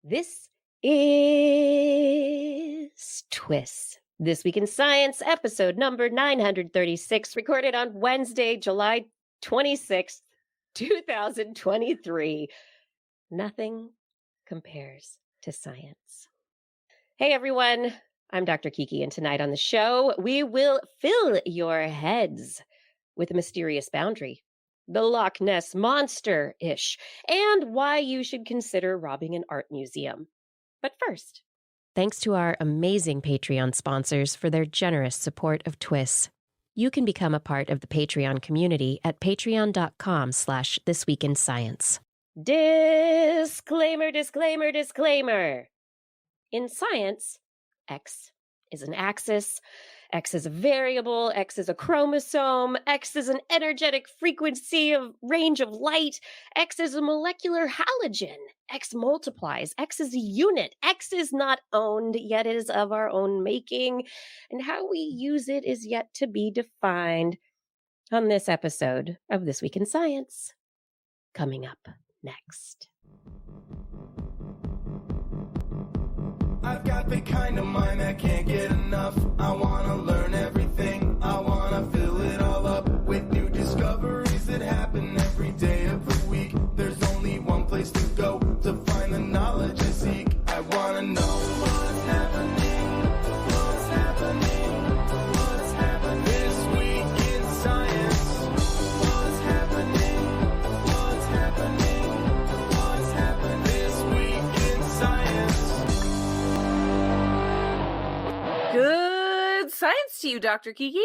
This is TWIS. This Week in Science, episode number 936, recorded on Wednesday, July 26th, 2023. Nothing compares to science. Hey, everyone. I'm Dr. Kiki, and tonight on the show, we will fill your heads with a mysterious boundary, the Loch Ness monster-ish, and why you should consider robbing an art museum. But first, thanks to our amazing Patreon sponsors for their generous support of TWIS. You can become a part of the Patreon community at patreon.com/thisweekinscience. Disclaimer, disclaimer, disclaimer. In science, X is an axis, X is a variable, X is a chromosome, X is an energetic frequency of range of light, X is a molecular halogen, X multiplies, X is a unit, X is not owned, yet it is of our own making, and how we use it is yet to be defined on this episode of This Week in Science. Coming up next. I've got the kind of mind that can't get enough. I want to learn everything. I want to fill it all up with new discoveries that happen every day of the week. There's only one place to go to find the knowledge I seek. I want to know what's happening. What's happening? What's happening this week in science? What's happening? What's happening? What's happening this week in science? Good science to you, Dr. Kiki.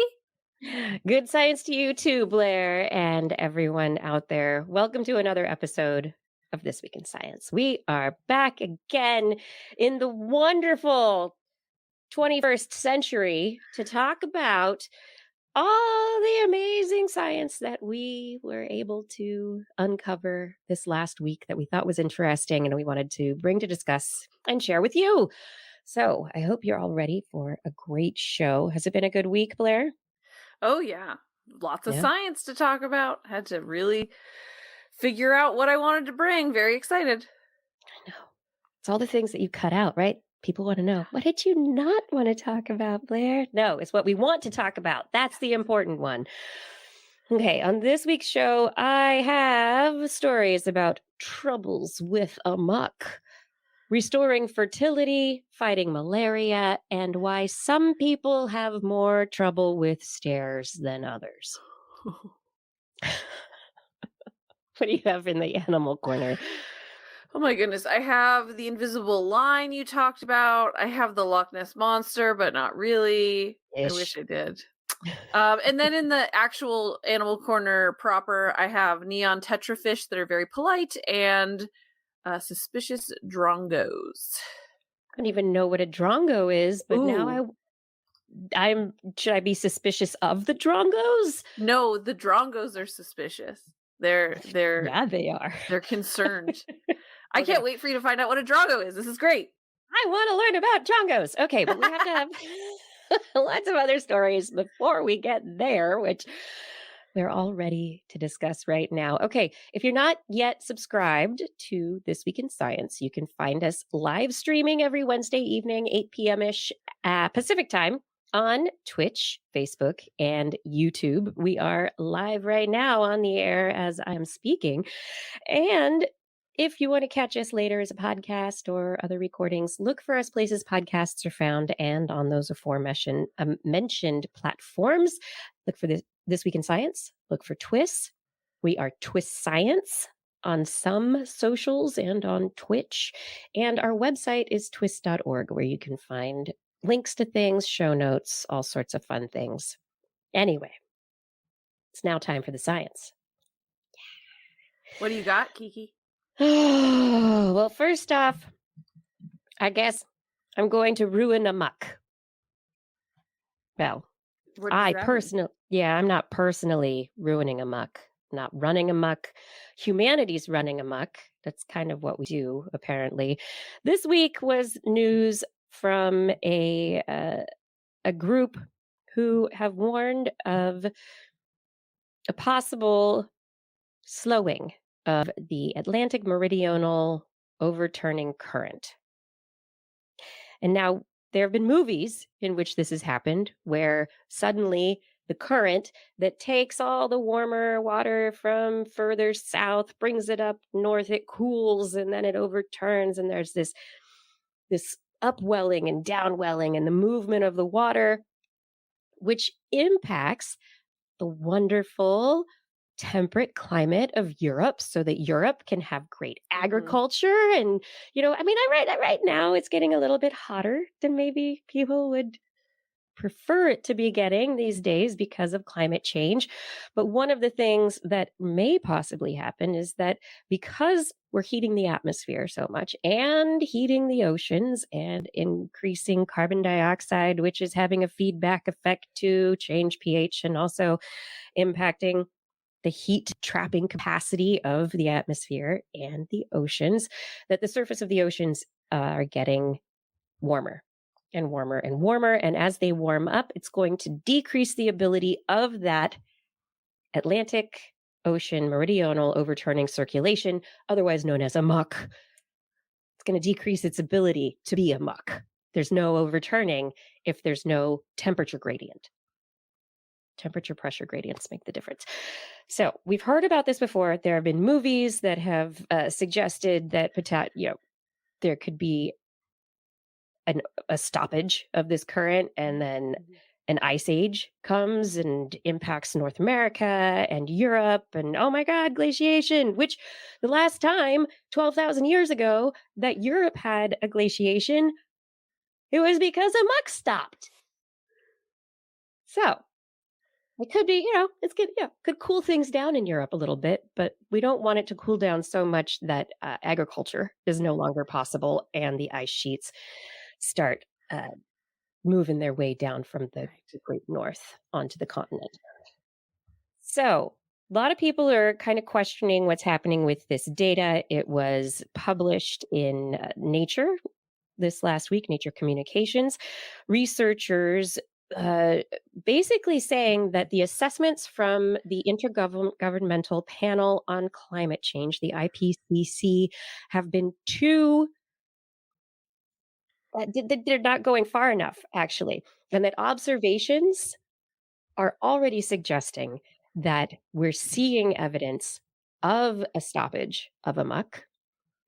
Good science to you too, Blair, and everyone out there. Welcome to another episode of This Week in Science. We are back again in the wonderful 21st century to talk about all the amazing science that we were able to uncover this last week that we thought was interesting and we wanted to bring to discuss and share with you. So I hope you're all ready for a great show. Has it been a good week, Blair? Oh, yeah. Lots of Yeah. science to talk about. Had to really figure out what I wanted to bring. Very excited. I know. It's all the things that you cut out, right? People want to know, what did you not want to talk about, Blair? No, it's what we want to talk about. That's the important one. Okay, on this week's show, I have stories about troubles with AMOC, restoring fertility, fighting malaria, and why some people have more trouble with stairs than others. What do you have in the animal corner? Oh my goodness. I have the invisible line you talked about. I have the Loch Ness monster, but not really. Ish. I wish I did. And then in the actual animal corner proper, I have neon tetrafish that are very polite and suspicious drongos. I don't even know what a drongo is, but now Ooh. should I be suspicious of the drongos? No, the drongos are suspicious. They're Yeah, they are. They're concerned. I Okay. can't wait for you to find out what a drongo is. This is great. I want to learn about drongos. Okay, but we have to have lots of other stories before we get there, which we're all ready to discuss right now. Okay, if you're not yet subscribed to This Week in Science, you can find us live streaming every Wednesday evening, 8 p.m.-ish Pacific time on Twitch, Facebook, and YouTube. We are live right now on the air as I'm speaking. And if you want to catch us later as a podcast or other recordings, look for us places podcasts are found and on those aforementioned mentioned platforms. Look for This Week in Science. Look for TWIS. We are TWIS Science on some socials and on Twitch. And our website is twis.org, where you can find links to things, show notes, all sorts of fun things. Anyway, it's now time for the science. What do you got, Kiki? Oh, well, first off, I guess I'm going to ruin AMOC. Well, What does that mean? I'm not personally ruining AMOC, not running AMOC. Humanity's running AMOC. That's kind of what we do, apparently. This week was news from a group who have warned of a possible slowing of the Atlantic meridional overturning current. And now there have been movies in which this has happened where suddenly the current that takes all the warmer water from further south brings it up north, it cools and then it overturns, and there's this upwelling and downwelling and the movement of the water, which impacts the wonderful temperate climate of Europe so that Europe can have great Mhm. agriculture. And, I mean, right now it's getting a little bit hotter than maybe people would prefer it to be getting these days because of climate change. But one of the things that may possibly happen is that because we're heating the atmosphere so much and heating the oceans and increasing carbon dioxide, which is having a feedback effect to change pH and also impacting the heat trapping capacity of the atmosphere and the oceans, that the surface of the oceans are getting warmer and warmer and warmer. And as they warm up, it's going to decrease the ability of that Atlantic Ocean meridional overturning circulation, otherwise known as AMOC. It's going to decrease its ability to be AMOC. There's no overturning if there's no temperature gradient. Temperature pressure gradients make the difference. So we've heard about this before. There have been movies that have suggested that there could be a stoppage of this current, and then an ice age comes and impacts North America and Europe, and oh my God, glaciation, which the last time 12,000 years ago that Europe had a glaciation, it was because a muck stopped. So it could be, it's good, could cool things down in Europe a little bit, but we don't want it to cool down so much that agriculture is no longer possible and the ice sheets start moving their way down from the great north onto the continent. So, a lot of people are kind of questioning what's happening with this data. It was published in Nature this last week, Nature Communications. Researchers basically saying that the assessments from the Intergovernmental Panel on Climate Change, the IPCC, have been too they're not going far enough, actually, and that observations are already suggesting that we're seeing evidence of a stoppage of a muck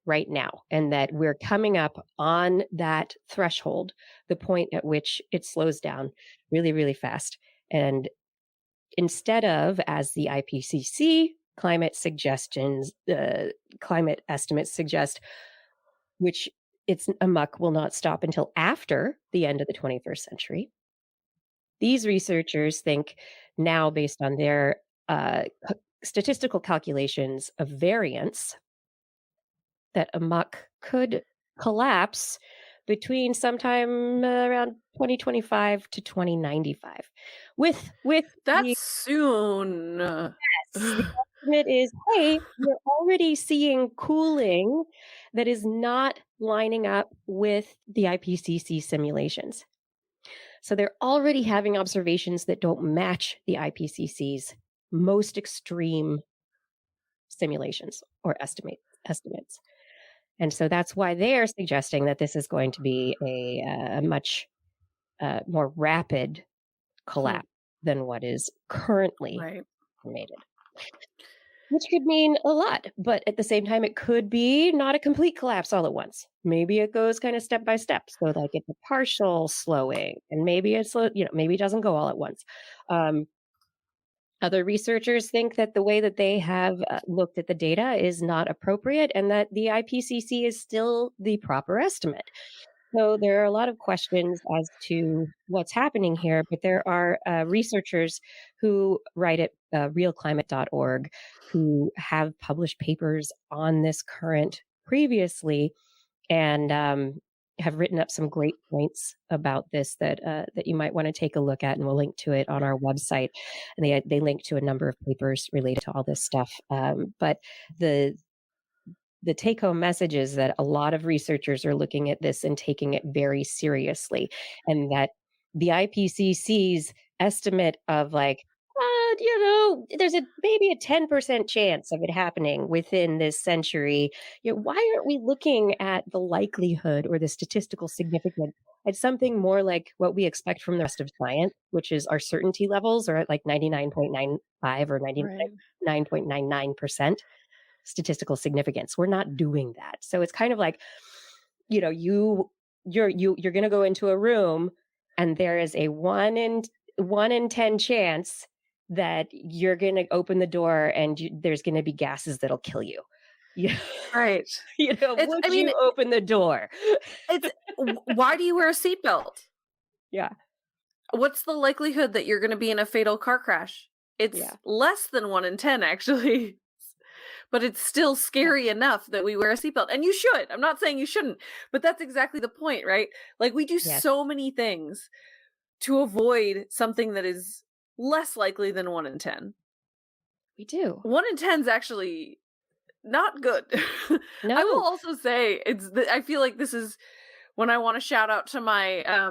right now, and that we're coming up on that threshold, the point at which it slows down really, really fast. And instead of, as the IPCC climate estimates suggest, which it's a muck will not stop until after the end of the 21st century. These researchers think now, based on their statistical calculations of variance, that a muck could collapse between sometime around 2025 to 2095. With the That's soon. yes, the estimate is, hey, we're already seeing cooling that is not lining up with the IPCC simulations. So they're already having observations that don't match the IPCC's most extreme simulations or estimates. And so that's why they're suggesting that this is going to be a much more rapid collapse than what is currently Right. estimated. Which could mean a lot, but at the same time, it could be not a complete collapse all at once. Maybe it goes kind of step by step. So like it's a partial slowing, and maybe maybe it doesn't go all at once. Other researchers think that the way that they have looked at the data is not appropriate, and that the IPCC is still the proper estimate. So there are a lot of questions as to what's happening here, but there are researchers who write at realclimate.org who have published papers on this current previously, and have written up some great points about this that you might want to take a look at, and we'll link to it on our website. And they link to a number of papers related to all this stuff. But the take-home message is that a lot of researchers are looking at this and taking it very seriously, and that the IPCC's estimate of like there's maybe a 10% chance of it happening within this century. Why aren't we looking at the likelihood or the statistical significance at something more like what we expect from the rest of science, which is our certainty levels are at like 99.95 or Right. 99.99% statistical significance. We're not doing that. So it's kind of like, you're going to go into a room and there is a 1 in 10 chance that you're going to open the door and there's going to be gases that'll kill you. You, Right. would you open the door? Why do you wear a seatbelt? Yeah. What's the likelihood that you're going to be in a fatal car crash? It's less than 1 in 10, actually. But it's still scary enough that we wear a seatbelt. And you should. I'm not saying you shouldn't. But that's exactly the point, right? Like, we do so many things to avoid something that is less likely than 1 in 10. We do. 1 in 10 is actually not good. No. I will also say, I feel like this is when I want to shout out to my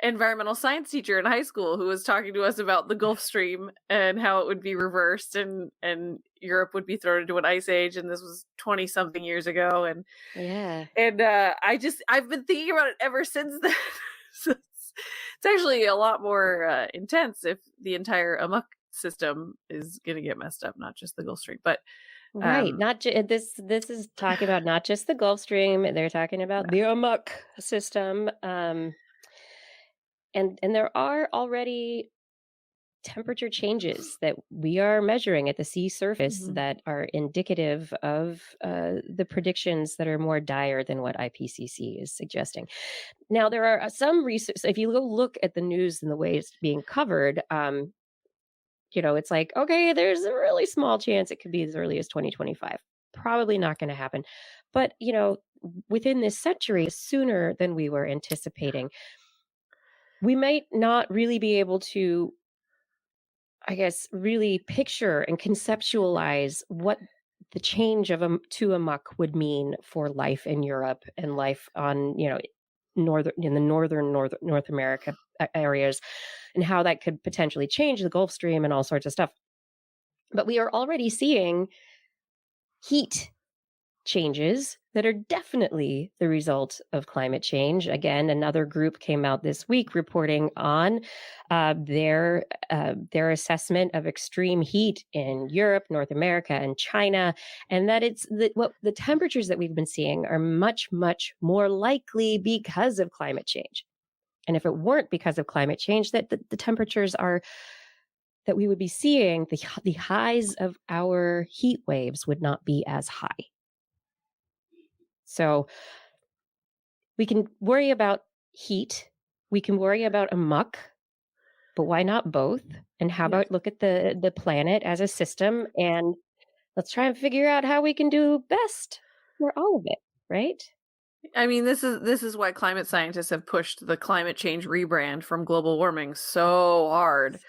environmental science teacher in high school who was talking to us about the Gulf Stream and how it would be reversed and Europe would be thrown into an ice age, and this was 20 something years ago, and I've been thinking about it ever since then. So it's actually a lot more intense if the entire AMOC system is going to get messed up, not just the Gulf Stream. But right, this is talking about not just the Gulf Stream. They're talking about the AMOC system. And there are already temperature changes that we are measuring at the sea surface that are indicative of the predictions that are more dire than what IPCC is suggesting. Now, there are some research. If you go look at the news and the way it's being covered, it's like, okay, there's a really small chance it could be as early as 2025. Probably not going to happen. But, within this century, sooner than we were anticipating. We might not really be able to, I guess, really picture and conceptualize what the change of to AMOC would mean for life in Europe and life on, northern North America areas, and how that could potentially change the Gulf Stream and all sorts of stuff. But we are already seeing heat changes that are definitely the result of climate change. Again, another group came out this week reporting on their assessment of extreme heat in Europe, North America, and China, and that the temperatures that we've been seeing are much, much more likely because of climate change. And if it weren't because of climate change, that the temperatures that we would be seeing, the highs of our heat waves would not be as high. So we can worry about heat, we can worry about AMOC, but why not both? And how about look at the planet as a system, and let's try and figure out how we can do best for all of it, right? I mean, this is why climate scientists have pushed the climate change rebrand from global warming so hard.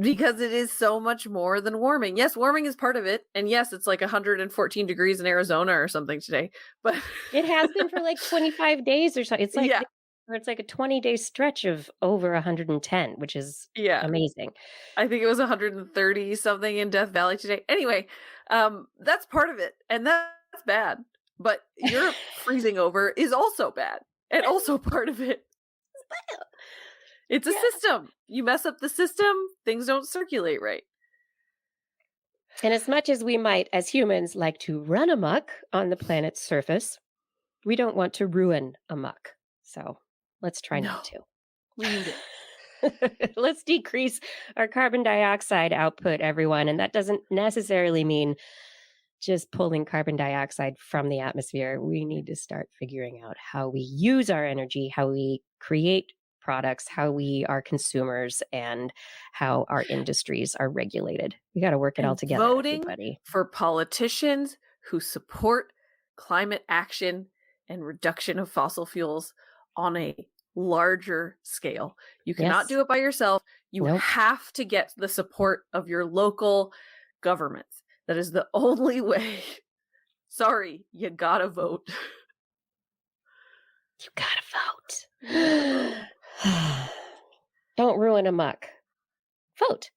Because it is so much more than warming. Yes, warming is part of it. And yes, it's like 114 degrees in Arizona or something today. But it has been for like 25 days or so. It's like it's like a 20-day stretch of over 110, which is amazing. I think it was 130 something in Death Valley today. Anyway, that's part of it. And that's bad. But Europe freezing over is also bad. And also part of it. It's a system. You mess up the system, things don't circulate right. And as much as we might, as humans, like to run amok on the planet's surface, we don't want to ruin amok. So let's try not to. We need it. Let's decrease our carbon dioxide output, everyone. And that doesn't necessarily mean just pulling carbon dioxide from the atmosphere. We need to start figuring out how we use our energy, how we create products, how we are consumers, and how our industries are regulated. We got to work it all together. Voting everybody. For politicians who support climate action and reduction of fossil fuels on a larger scale. You cannot do it by yourself. You have to get the support of your local governments. That is the only way. Sorry, you gotta vote. You gotta vote. Don't ruin amok. Vote.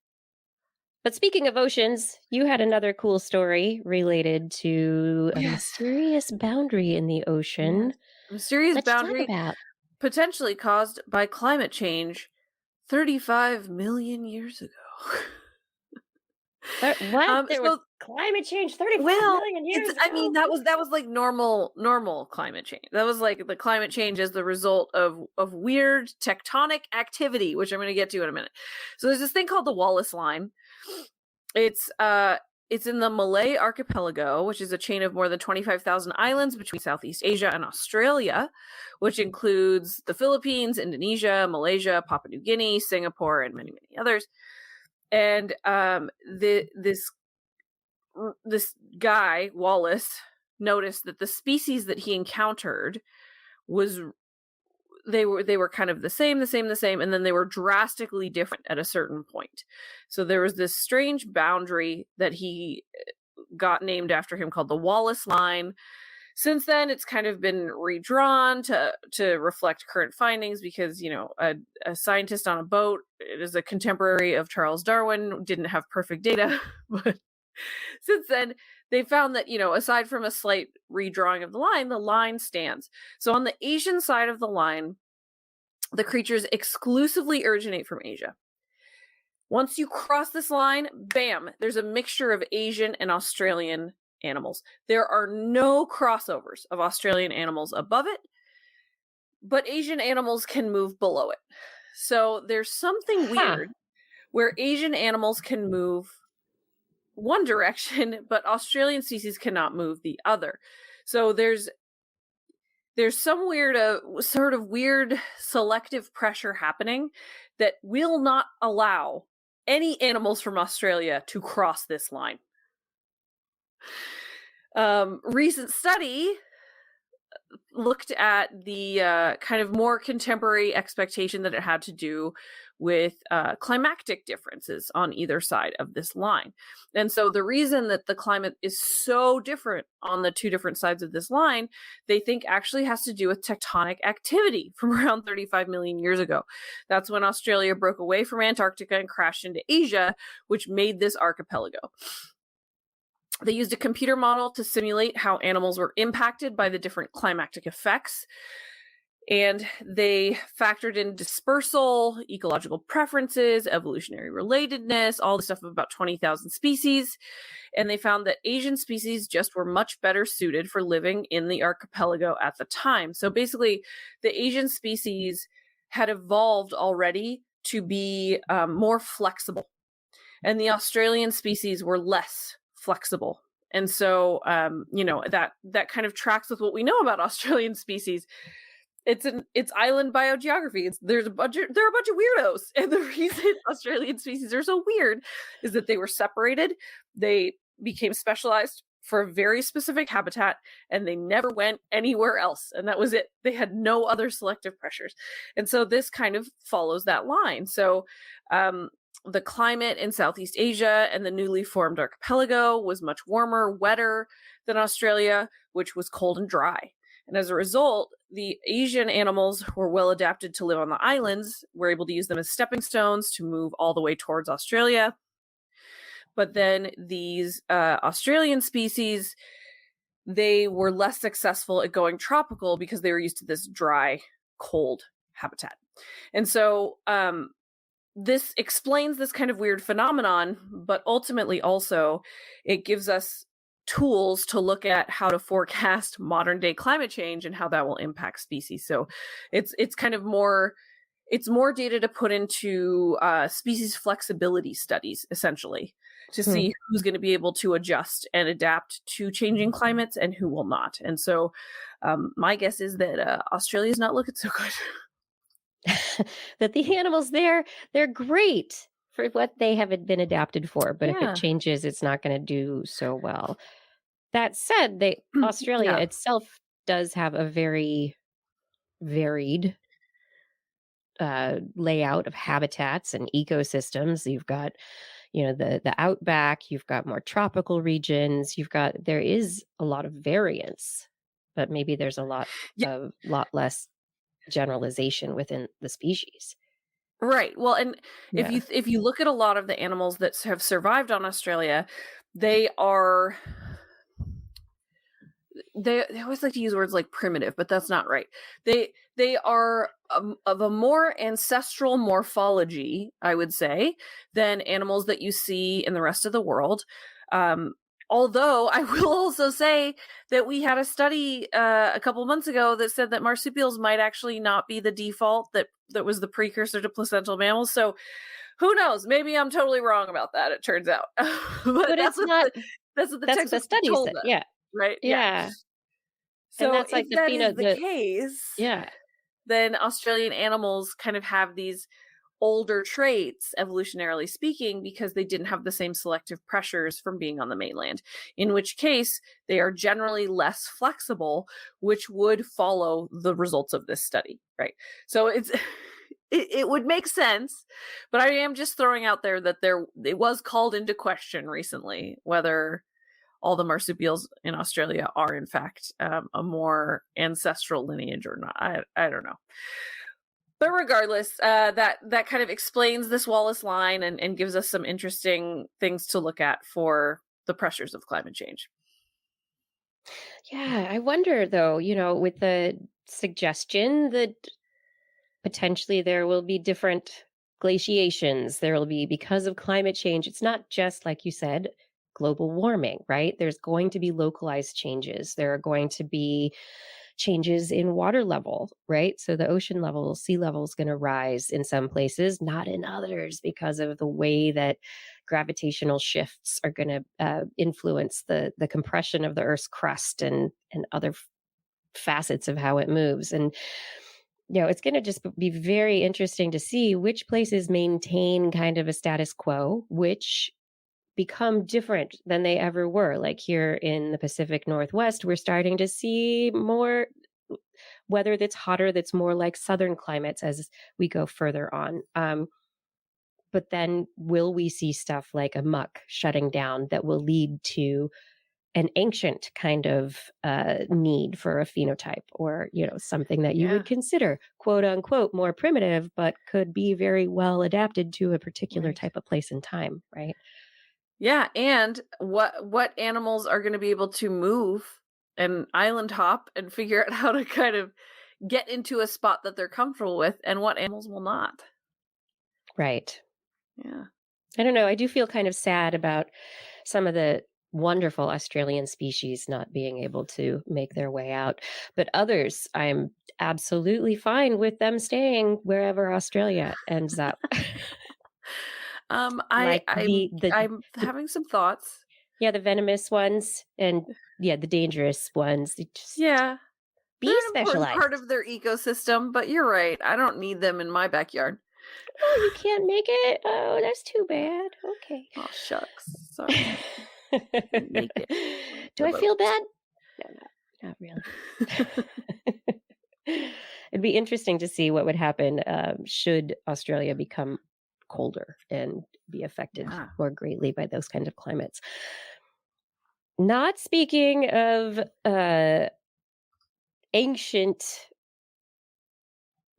But speaking of oceans, you had another cool story related to a Yes. mysterious boundary in the ocean. Yes. Mysterious Let's talk boundary about. potentially caused by climate change 35 million years ago. What? There was So climate change 35 well, million it's years I mean ago? that was like normal climate change. That was like the climate change as the result of weird tectonic activity, which I'm going to get to in a minute. So there's this thing called the Wallace Line. It's in the Malay archipelago, which is a chain of more than 25,000 islands between Southeast Asia and Australia, which includes the Philippines, Indonesia, Malaysia, Papua New Guinea, Singapore, and many, many others. And this guy, Wallace, noticed that the species that he encountered was they were kind of the same, and then they were drastically different at a certain point. So there was this strange boundary that he got named after him called the Wallace Line. Since then, it's kind of been redrawn to reflect current findings because, a scientist on a boat, it is a contemporary of Charles Darwin, didn't have perfect data, but since then, they found that, aside from a slight redrawing of the line stands. So on the Asian side of the line, the creatures exclusively originate from Asia. Once you cross this line, bam, there's a mixture of Asian and Australian animals. There are no crossovers of Australian animals above it, but Asian animals can move below it. So there's something weird where Asian animals can move one direction, but Australian species cannot move the other. So there's some weird, sort of weird selective pressure happening that will not allow any animals from Australia to cross this line. Recent study looked at the kind of more contemporary expectation that it had to do with climatic differences on either side of this line. And so the reason that the climate is so different on the two different sides of this line, they think actually has to do with tectonic activity from around 35 million years ago. That's when Australia broke away from Antarctica and crashed into Asia, which made this archipelago. They used a computer model to simulate how animals were impacted by the different climatic effects. And they factored in dispersal, ecological preferences, evolutionary relatedness, all the stuff of about 20,000 species. And they found that Asian species just were much better suited for living in the archipelago at the time. So basically, the Asian species had evolved already to be more flexible. And the Australian species were less flexible. And so, that kind of tracks with what we know about Australian species. It's island biogeography. There are a bunch of weirdos. And the reason Australian species are so weird is that they were separated. They became specialized for a very specific habitat, and they never went anywhere else. And that was it. They had no other selective pressures. And so this kind of follows that line. So, the climate in Southeast Asia and the newly formed archipelago was much warmer, wetter than Australia, which was cold and dry. And as a result, the Asian animals were well adapted to live on the islands, were able to use them as stepping stones to move all the way towards Australia. But then these Australian species, they were less successful at going tropical because they were used to this dry, cold habitat. And so, this explains this kind of weird phenomenon, but ultimately also it gives us tools to look at how to forecast modern day climate change and how that will impact species. So it's kind of more data to put into species flexibility studies, essentially, to see who's going to be able to adjust and adapt to changing climates and who will not. And so my guess is that Australia is not looking so good. That the animals there, they're great for what they have been adapted for, but if it changes, it's not going to do so well. That said, Australia itself does have a very varied layout of habitats and ecosystems. You've got, the outback, you've got more tropical regions, there is a lot of variance, but maybe there's a lot less generalization within the species. Right. Well, and Yeah. if you look at a lot of the animals that have survived on Australia, they are they always like to use words like primitive, but that's not right. They are of a more ancestral morphology, I would say, than animals that you see in the rest of the world. Um, Although I will also say that we had a study a couple months ago that said that marsupials might actually not be the default, that was the precursor to placental mammals. So who knows? Maybe I'm totally wrong about that. It turns out, but But it's not that's what the that's what the textbooks study told said. us, Yeah. right? Yeah. Yeah. And So that's like if the that is pheno the case, yeah. then Australian animals kind of have these older traits, evolutionarily speaking, because they didn't have the same selective pressures from being on the mainland, in which case they are generally less flexible, which would follow the results of this study, right? So it's it would make sense, but I am just throwing out there that it was called into question recently whether all the marsupials in Australia are in fact a more ancestral lineage or not. I don't know. But regardless, that kind of explains this Wallace line and gives us some interesting things to look at for the pressures of climate change. Yeah, I wonder though, with the suggestion that potentially there will be different glaciations, there will be because of climate change. It's not just like you said, global warming, right? There's going to be localized changes. There are going to be changes in water level, right? So the ocean level, sea level is going to rise in some places, not in others, because of the way that gravitational shifts are going to influence the compression of the Earth's crust and other facets of how it moves. And it's going to just be very interesting to see which places maintain kind of a status quo, which become different than they ever were. Like here in the Pacific Northwest, we're starting to see more weather that's hotter, that's more like southern climates as we go further on. But then will we see stuff like AMOC shutting down that will lead to an ancient kind of need for a phenotype, or something that you Yeah. would consider quote unquote more primitive but could be very well adapted to a particular Right. type of place and time, right? Yeah, and what animals are going to be able to move and island hop and figure out how to kind of get into a spot that they're comfortable with, and what animals will not. Right. Yeah. I don't know, I do feel kind of sad about some of the wonderful Australian species not being able to make their way out, but others I'm absolutely fine with them staying wherever Australia ends up. I Like I'm the having some thoughts. yeah, the venomous ones and yeah, the dangerous ones. They just Yeah. be They're an important part specialized. of their ecosystem, but you're right. I don't need them in my backyard. Oh, you can't make it? Oh, that's too bad. Okay. Oh, shucks. Sorry. Make it. Do I feel bad? No, not really. It'd be interesting to see what would happen should Australia become colder and be affected Yeah. more greatly by those kinds of climates. Not speaking of ancient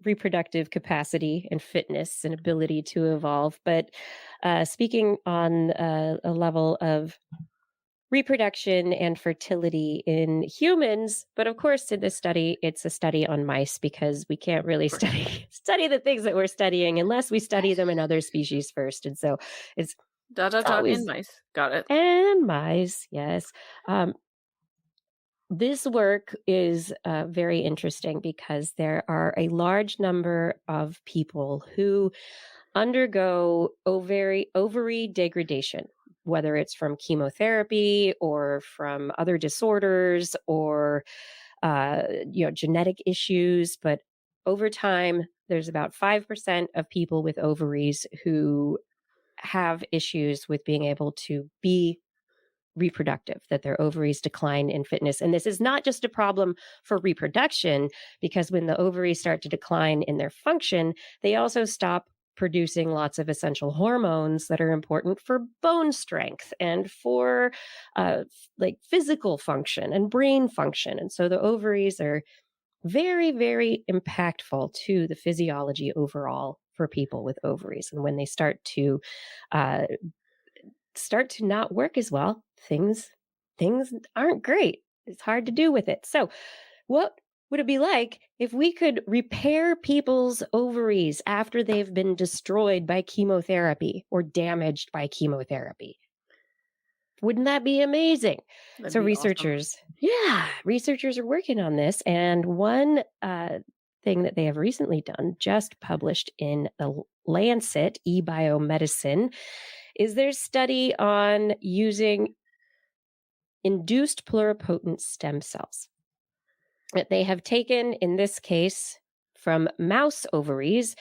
reproductive capacity and fitness and ability to evolve, but speaking on a level of reproduction and fertility in humans. But of course, in this study, it's a study on mice because we can't really study the things that we're studying unless we study them in other species first. And so it's In always mice. Got it. and mice, yes. This work is very interesting because there are a large number of people who undergo ovary degradation, whether it's from chemotherapy or from other disorders or genetic issues. But over time, there's about 5% of people with ovaries who have issues with being able to be reproductive, that their ovaries decline in fitness. And this is not just a problem for reproduction, because when the ovaries start to decline in their function, they also stop producing lots of essential hormones that are important for bone strength and for like physical function and brain function. And so the ovaries are very, very impactful to the physiology overall for people with ovaries. And when they start to not work as well, things aren't great. It's hard to do with it. So what would it be like if we could repair people's ovaries after they've been destroyed by chemotherapy or damaged by chemotherapy? Wouldn't that be amazing? That'd So be awesome. researchers are working on this. And one thing that they have recently done, just published in the Lancet eBiomedicine, is their study on using induced pluripotent stem cells that they have taken, in this case, from mouse ovaries,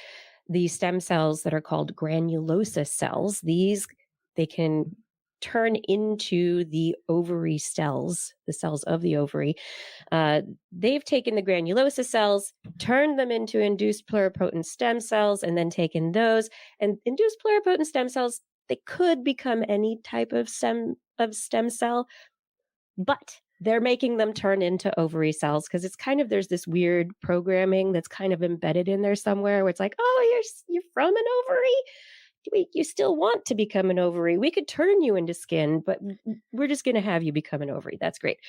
the stem cells that are called granulosa cells. These, they can turn into the ovary cells, the cells of the ovary. They've taken the granulosa cells, turned them into induced pluripotent stem cells, and then taken those. And induced pluripotent stem cells, they could become any type of stem cell, but they're making them turn into ovary cells because it's kind of, there's this weird programming that's kind of embedded in there somewhere where it's like, oh, you're from an ovary? You still want to become an ovary. We could turn you into skin, but we're just going to have you become an ovary. That's great.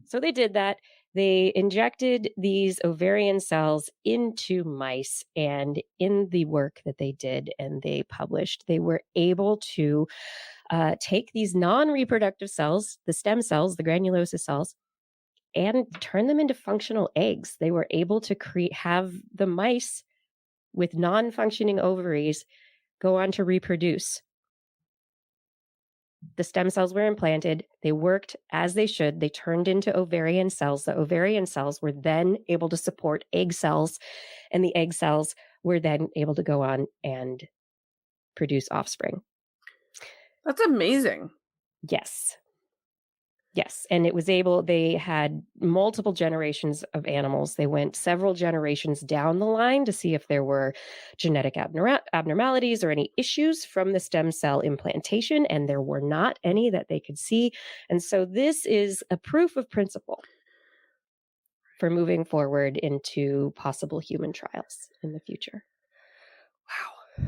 So they did that. They injected these ovarian cells into mice, and in the work that they did and they published, they were able to take these non-reproductive cells, the stem cells, the granulosa cells, and turn them into functional eggs. They were able to have the mice with non-functioning ovaries go on to reproduce. The stem cells were implanted. They worked as they should. They turned into ovarian cells. The ovarian cells were then able to support egg cells, and the egg cells were then able to go on and produce offspring. That's amazing. Yes. And they had multiple generations of animals. They went several generations down the line to see if there were genetic abnormalities or any issues from the stem cell implantation, and there were not any that they could see. And so this is a proof of principle for moving forward into possible human trials in the future. Wow.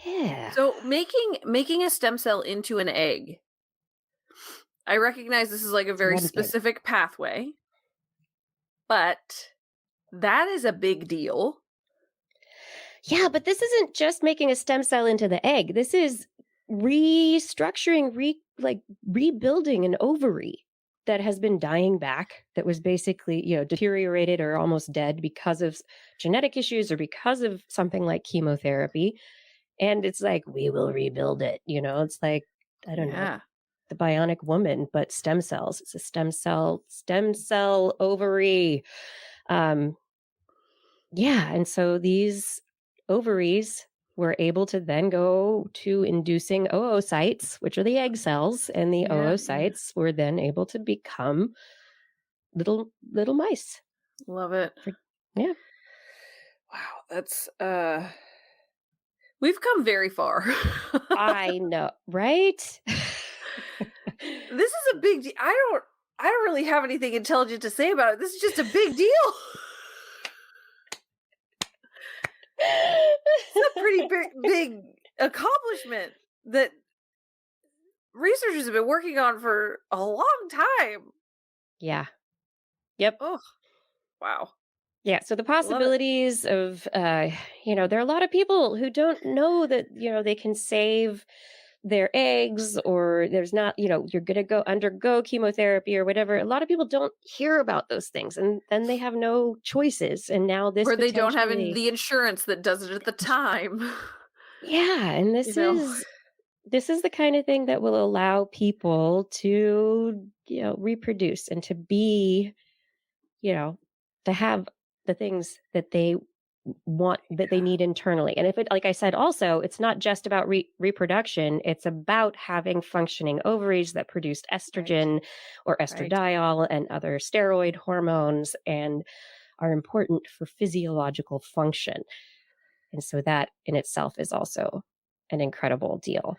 Yeah. So making a stem cell into an egg, I recognize this is like a very specific pathway, but that is a big deal. Yeah, but this isn't just making a stem cell into the egg. This is restructuring, rebuilding an ovary that has been dying back, that was basically, deteriorated or almost dead because of genetic issues or because of something like chemotherapy. And it's like, we will rebuild it. It's like, I don't know, the bionic woman, but stem cells. It's a stem cell ovary. And so these ovaries were able to then go to inducing oocytes, which are the egg cells, and the oocytes were then able to become little mice. Love it. Yeah. Wow, that's we've come very far. I know, right? This is a big deal. I don't really have anything intelligent to say about it. This is just a big deal. It's a pretty big accomplishment that researchers have been working on for a long time. Yeah. Yep. Oh, wow. Yeah. So the possibilities of, there are a lot of people who don't know that, they can save their eggs, or there's not, you're going to undergo chemotherapy or whatever. A lot of people don't hear about those things, and then they have no choices. And now this, or they don't have the insurance that does it at the time. Yeah. And this is the kind of thing that will allow people to, reproduce and to be, to have the things that they want, that they need internally. And if it, like I said, also, it's not just about reproduction. It's about having functioning ovaries that produce estrogen or estradiol and other steroid hormones, and are important for physiological function. And so that in itself is also an incredible deal.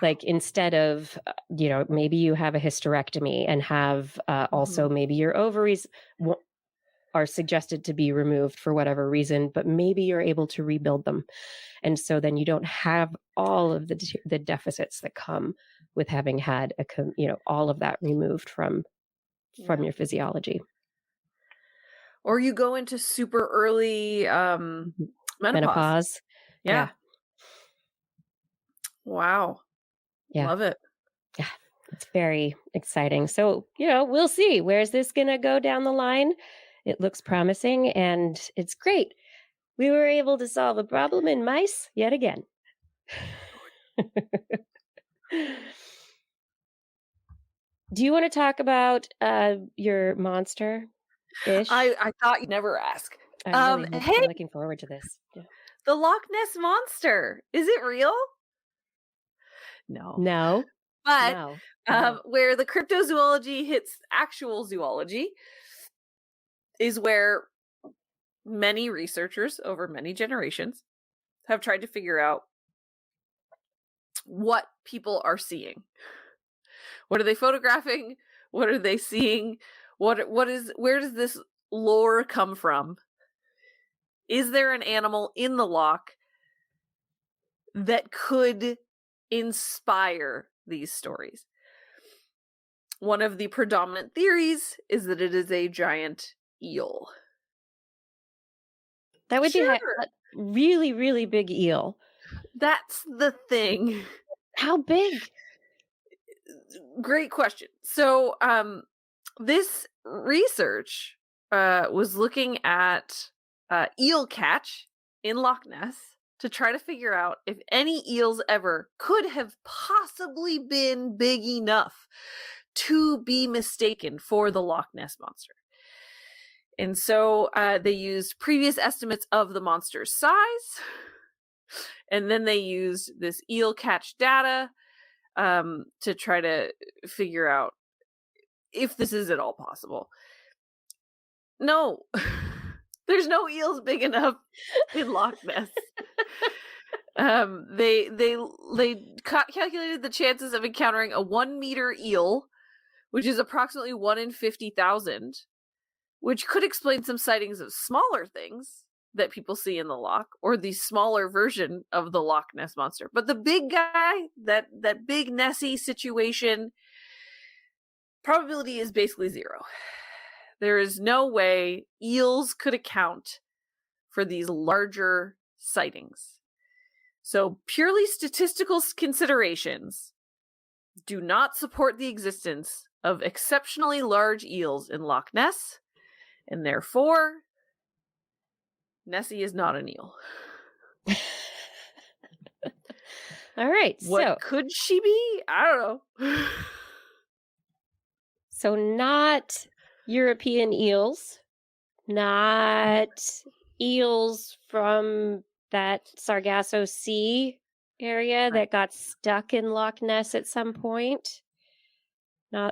Like, instead of, maybe you have a hysterectomy and have also maybe your ovaries are suggested to be removed for whatever reason, but maybe you're able to rebuild them. And so then you don't have all of the deficits that come with having had all of that removed from your physiology. Or you go into super early menopause. Yeah. Wow. Yeah. Love it. Yeah. It's very exciting. So, we'll see. Where's this going to go down the line? It looks promising and it's great. We were able to solve a problem in mice yet again. Do you want to talk about your monster-ish? I thought you'd never ask. I'm looking forward to this. Yeah. The Loch Ness monster. Is it real? No. But No. Where the cryptozoology hits actual zoology is where many researchers over many generations have tried to figure out what people are seeing. What are they photographing? What are they seeing? Where does this lore come from? Is there an animal in the loch that could inspire these stories? One of the predominant theories is that it is a giant eel. That would be a really, really big eel. That's the thing. How big? Great question. So, this research was looking at eel catch in Loch Ness to try to figure out if any eels ever could have possibly been big enough to be mistaken for the Loch Ness monster. And so they used previous estimates of the monster's size, and then they used this eel catch data to try to figure out if this is at all possible. No, there's no eels big enough in Loch Ness. They calculated the chances of encountering a 1 meter eel, which is approximately 1 in 50,000, which could explain some sightings of smaller things that people see in the loch, or the smaller version of the Loch Ness monster. But the big guy, that big Nessie situation, probability is basically 0. There is no way eels could account for these larger sightings. So purely statistical considerations do not support the existence of exceptionally large eels in Loch Ness, and therefore Nessie is not an eel. All right. What could she be? I don't know. So not European eels, not eels from that Sargasso Sea area that got stuck in Loch Ness at some point.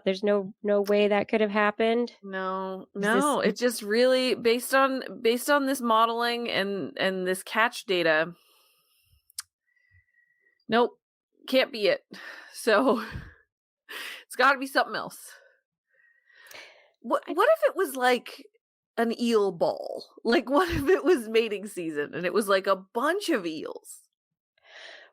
There's no way that could have happened. No. It just really based on this modeling and this catch data. Nope, can't be it. So it's got to be something else. What if it was like an eel ball? Like, what if it was mating season and it was like a bunch of eels?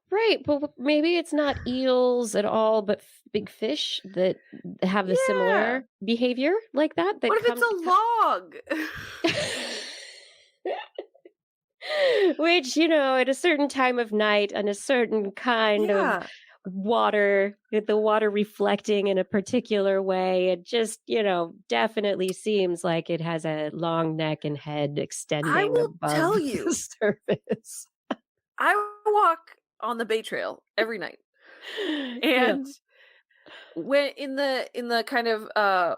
Right, but maybe it's not eels at all, but big fish that have the similar behavior like that. What if it's a log? Which, at a certain time of night and a certain kind of water, with the water reflecting in a particular way, it just, definitely seems like it has a long neck and head extending above the surface. I walk on the Bay Trail every night, and when in the kind of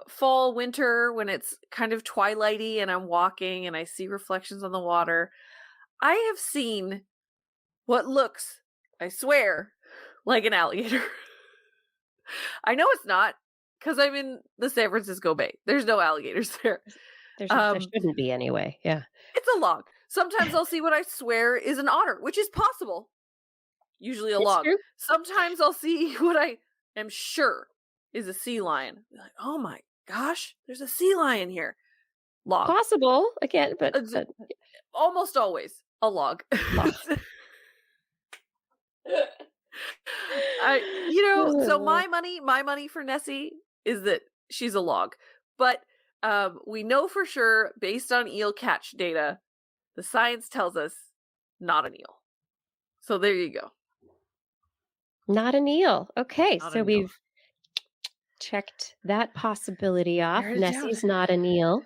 fall winter, when it's kind of twilighty and I'm walking and I see reflections on the water, I have seen what looks, I swear, like an alligator. I know it's not, because I'm in the San Francisco Bay. There's no alligators there. There shouldn't be anyway. Yeah, it's a log. Sometimes I'll see what I swear is an otter, which is possible. Usually a log. True. Sometimes I'll see what I am sure is a sea lion. Like, oh my gosh, there's a sea lion here. Log. Possible again, but almost always a log. log. So my money for Nessie is that she's a log. But we know for sure, based on eel catch data, the science tells us not an eel. So there you go. Not an eel. Okay, Not so an eel. we've checked that possibility off. Narrowed it Nessie's down. not an eel.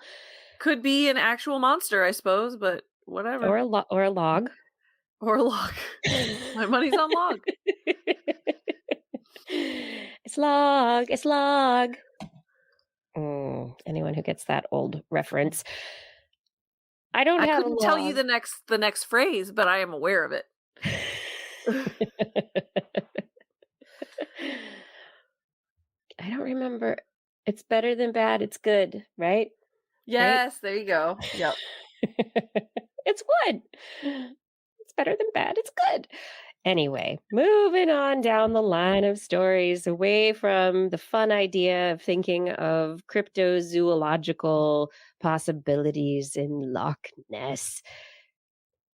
Could be an actual monster, I suppose, but whatever. Or a log. Or a log. My money's on log. It's log. It's log. Anyone who gets that old reference. I couldn't tell you the next phrase, but I am aware of it. I don't remember. It's better than bad. It's good, right? Yes, right? There you go. Yep. It's wood. It's better than bad. It's good. Anyway, moving on down the line of stories away from the fun idea of thinking of cryptozoological possibilities in Loch Ness.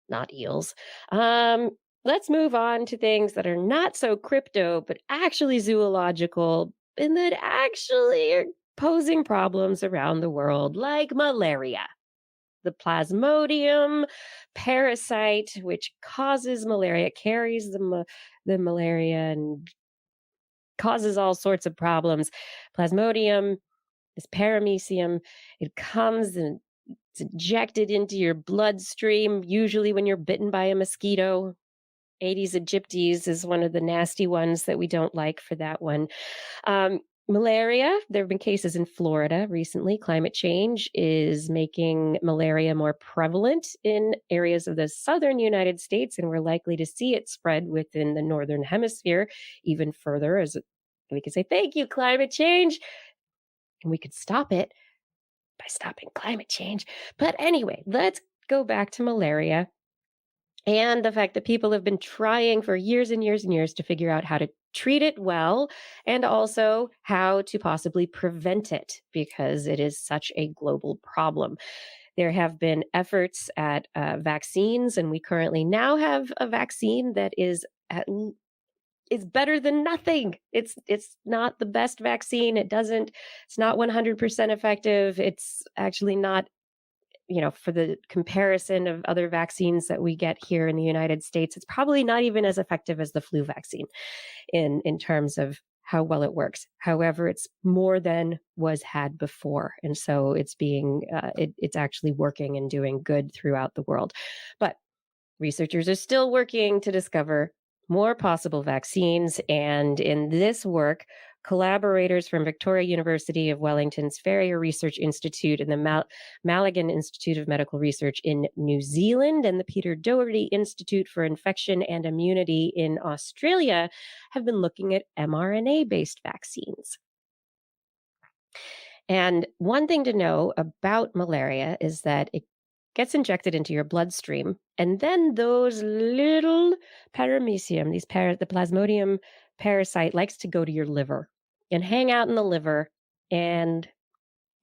Not eels. Let's move on to things that are not so crypto, but actually zoological, and that actually are posing problems around the world, like malaria. The Plasmodium parasite, which causes malaria, carries the malaria and causes all sorts of problems. Plasmodium, this paramecium, it comes and it's injected into your bloodstream, usually when you're bitten by a mosquito. Aedes aegypti is one of the nasty ones that we don't like for that one. Malaria, there have been cases in Florida recently. Climate change is making malaria more prevalent in areas of the southern United States, and we're likely to see it spread within the northern hemisphere even further, as we could say, thank you, climate change. And we could stop it by stopping climate change. But anyway, let's go back to malaria and the fact that people have been trying for years and years and years to figure out how to treat it well and also how to possibly prevent it, because it is such a global problem. There have been efforts at vaccines, and we currently now have a vaccine that is better than nothing. It's not the best vaccine. It's not 100% effective. It's actually not, for the comparison of other vaccines that we get here in the United States, it's probably not even as effective as the flu vaccine in terms of how well it works. However, it's more than was had before. And so it's it's actually working and doing good throughout the world. But researchers are still working to discover more possible vaccines. And in this work, collaborators from Victoria University of Wellington's Ferrier Research Institute and the Malagan Institute of Medical Research in New Zealand and the Peter Doherty Institute for Infection and Immunity in Australia have been looking at mRNA-based vaccines. And one thing to know about malaria is that it gets injected into your bloodstream, and then those little paramecium, the Plasmodium parasite, likes to go to your liver and hang out in the liver, and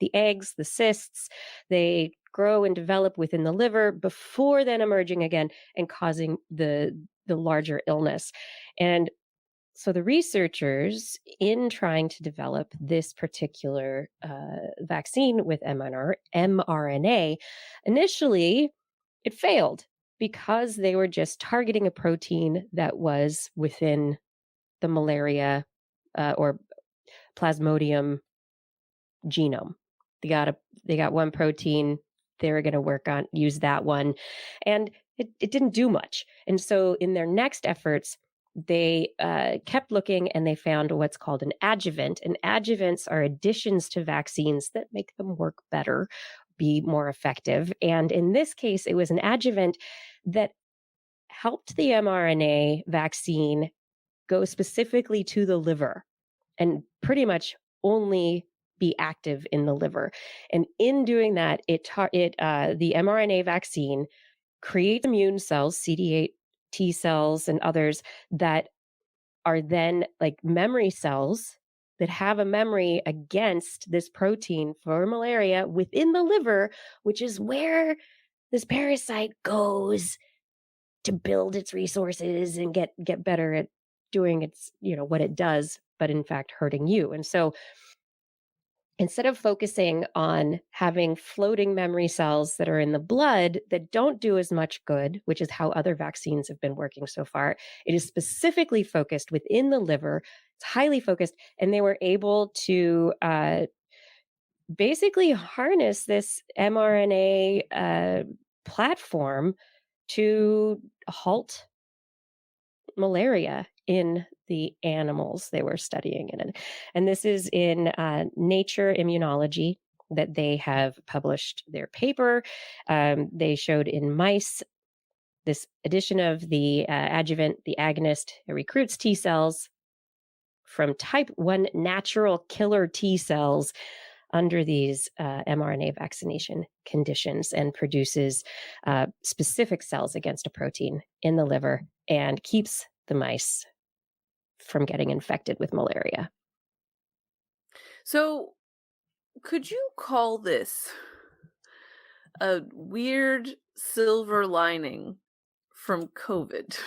the eggs, the cysts, they grow and develop within the liver before then emerging again and causing the larger illness. And so the researchers, in trying to develop this particular vaccine with mRNA, initially it failed because they were just targeting a protein that was within the malaria or Plasmodium genome. They got one protein. They were going to use that one, and it didn't do much. And so in their next efforts, they kept looking, and they found what's called an adjuvant. And adjuvants are additions to vaccines that make them work better, be more effective. And in this case, it was an adjuvant that helped the mRNA vaccine go specifically to the liver and pretty much only be active in the liver. And in doing that, the mRNA vaccine creates immune cells, CD8 T cells and others, that are then like memory cells that have a memory against this protein for malaria within the liver, which is where this parasite goes to build its resources and get better at doing its, what it does, but in fact hurting you. And so instead of focusing on having floating memory cells that are in the blood that don't do as much good, which is how other vaccines have been working so far, it is specifically focused within the liver. It's highly focused, and they were able to basically harness this mRNA platform to halt malaria in the animals they were studying it in. And this is in Nature Immunology that they have published their paper. They showed in mice this addition of the adjuvant, the agonist, it recruits T cells from type 1 natural killer T cells under these mRNA vaccination conditions and produces specific cells against a protein in the liver and keeps the mice from getting infected with malaria. So, could you call this a weird silver lining from COVID?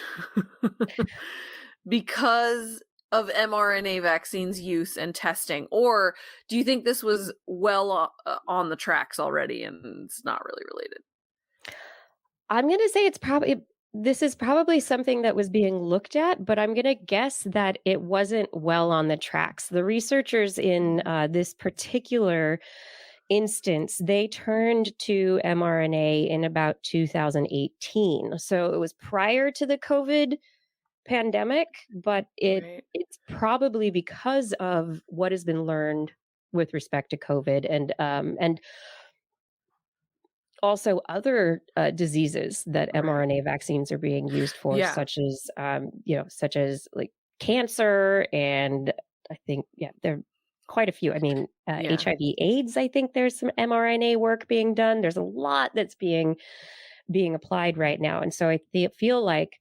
Because of mRNA vaccines use and testing, or do you think this was well on the tracks already and it's not really related? I'm going to say this is probably something that was being looked at, but I'm going to guess that it wasn't well on the tracks. The researchers in this particular instance, they turned to mRNA in about 2018. So it was prior to the COVID pandemic, but it's probably because of what has been learned with respect to COVID and also other diseases that mRNA vaccines are being used for, such as like cancer, and I think there are quite a few. I mean, HIV/AIDS. I think there's some mRNA work being done. There's a lot that's being applied right now, and so I feel like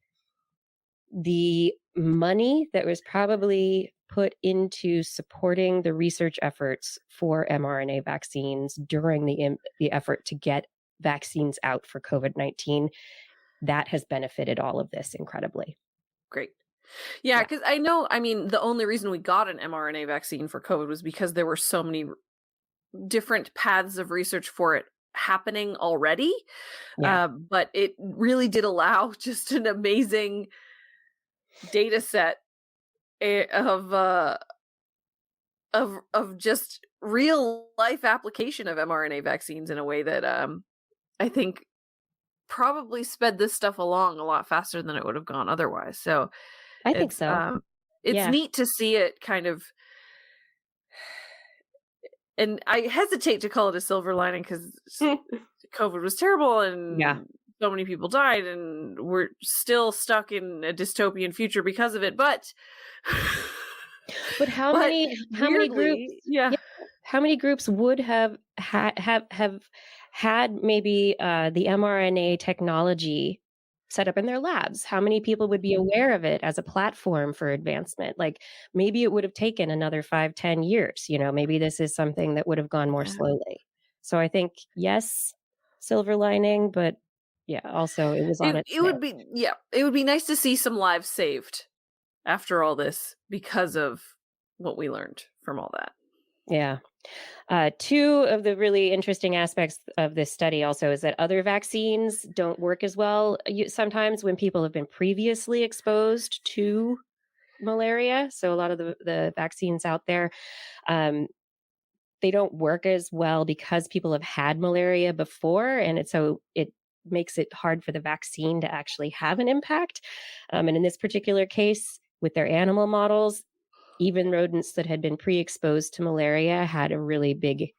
the money that was probably put into supporting the research efforts for mRNA vaccines during the effort to get vaccines out for COVID-19, that has benefited all of this incredibly. Great. Yeah, because the only reason we got an mRNA vaccine for COVID was because there were so many different paths of research for it happening already. But it really did allow just an amazing data set of just real life application of mRNA vaccines in a way that I think probably sped this stuff along a lot faster than it would have gone otherwise. So I think so. It's neat to see it kind of, and I hesitate to call it a silver lining because COVID was terrible and so many people died and we're still stuck in a dystopian future because of it. But how many groups would have had maybe the mRNA technology set up in their labs? How many people would be aware of it as a platform for advancement? Like maybe it would have taken another 5-10 years. Maybe this is something that would have gone more slowly. So I think yes, silver lining, but also it was on it would be nice to see some lives saved after all this because of what we learned from all that. Yeah. Two of the really interesting aspects of this study also is that other vaccines don't work as well sometimes when people have been previously exposed to malaria. So a lot of the vaccines out there, they don't work as well because people have had malaria before. And it makes it hard for the vaccine to actually have an impact. And in this particular case, with their animal models, even rodents that had been pre-exposed to malaria had a really big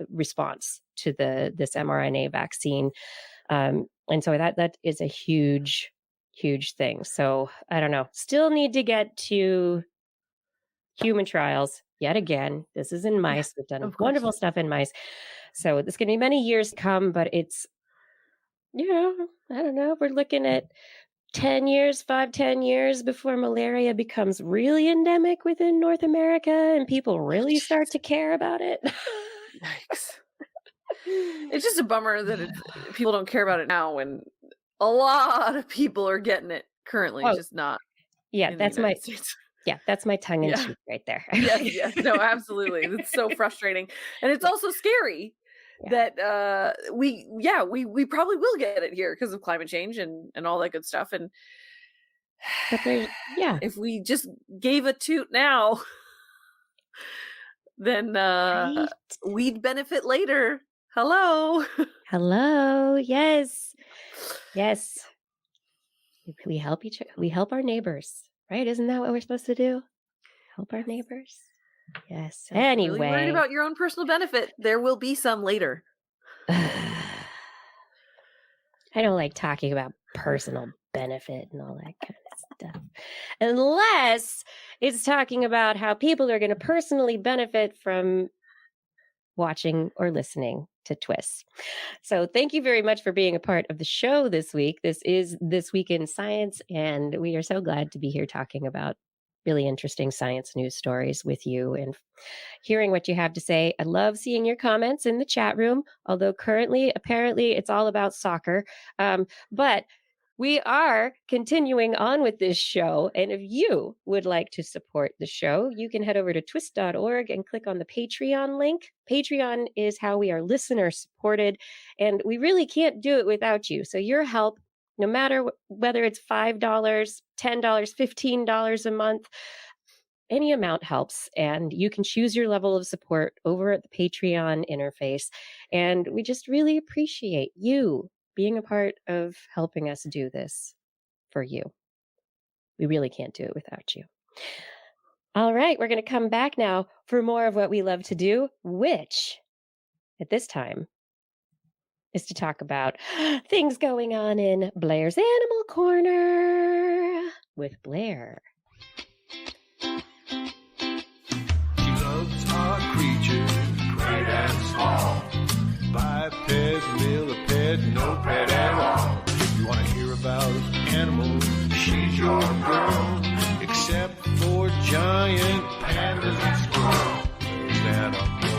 response to this mRNA vaccine. And so that is a huge, huge thing. So I don't know, still need to get to human trials yet again. This is in mice. We've done wonderful stuff in mice. So it's going to be many years to come, but it's, I don't know, we're looking at 10 years, 5-10 years before malaria becomes really endemic within North America and people really start to care about it. Yikes. It's just a bummer that people don't care about it now when a lot of people are getting it currently, just not in the United States. Yeah, that's my tongue in cheek right there. Yes. No, absolutely. It's so frustrating. And it's also scary that we probably will get it here because of climate change and all that good stuff. And but if we just gave a toot now, then we'd benefit later. Hello. Yes. We help we help our neighbors, right? Isn't that what we're supposed to do? Help our neighbors. Yes. Anyway, really worried about your own personal benefit. There will be some later. I don't like talking about personal benefit and all that kind of stuff. Unless it's talking about how people are going to personally benefit from watching or listening to TWIS. So thank you very much for being a part of the show this week. This is This Week in Science, and we are so glad to be here talking about really interesting science news stories with you and hearing what you have to say. I love seeing your comments in the chat room, although currently, apparently, it's all about soccer. But we are continuing on with this show. And if you would like to support the show, you can head over to twist.org and click on the Patreon link. Patreon is how we are listener supported, and we really can't do it without you. So your help, no matter whether it's $5, $10, $15 a month, any amount helps. And you can choose your level of support over at the Patreon interface. And we just really appreciate you being a part of helping us do this for you. We really can't do it without you. All right, we're going to come back now for more of what we love to do, which at this time is to talk about things going on in Blair's Animal Corner with Blair. She loves our creatures, great and small. Biped, millipede, no pet at all. You want to hear about animals? She's your girl. Except for giant pandas and squirrels. There's Animal Corner.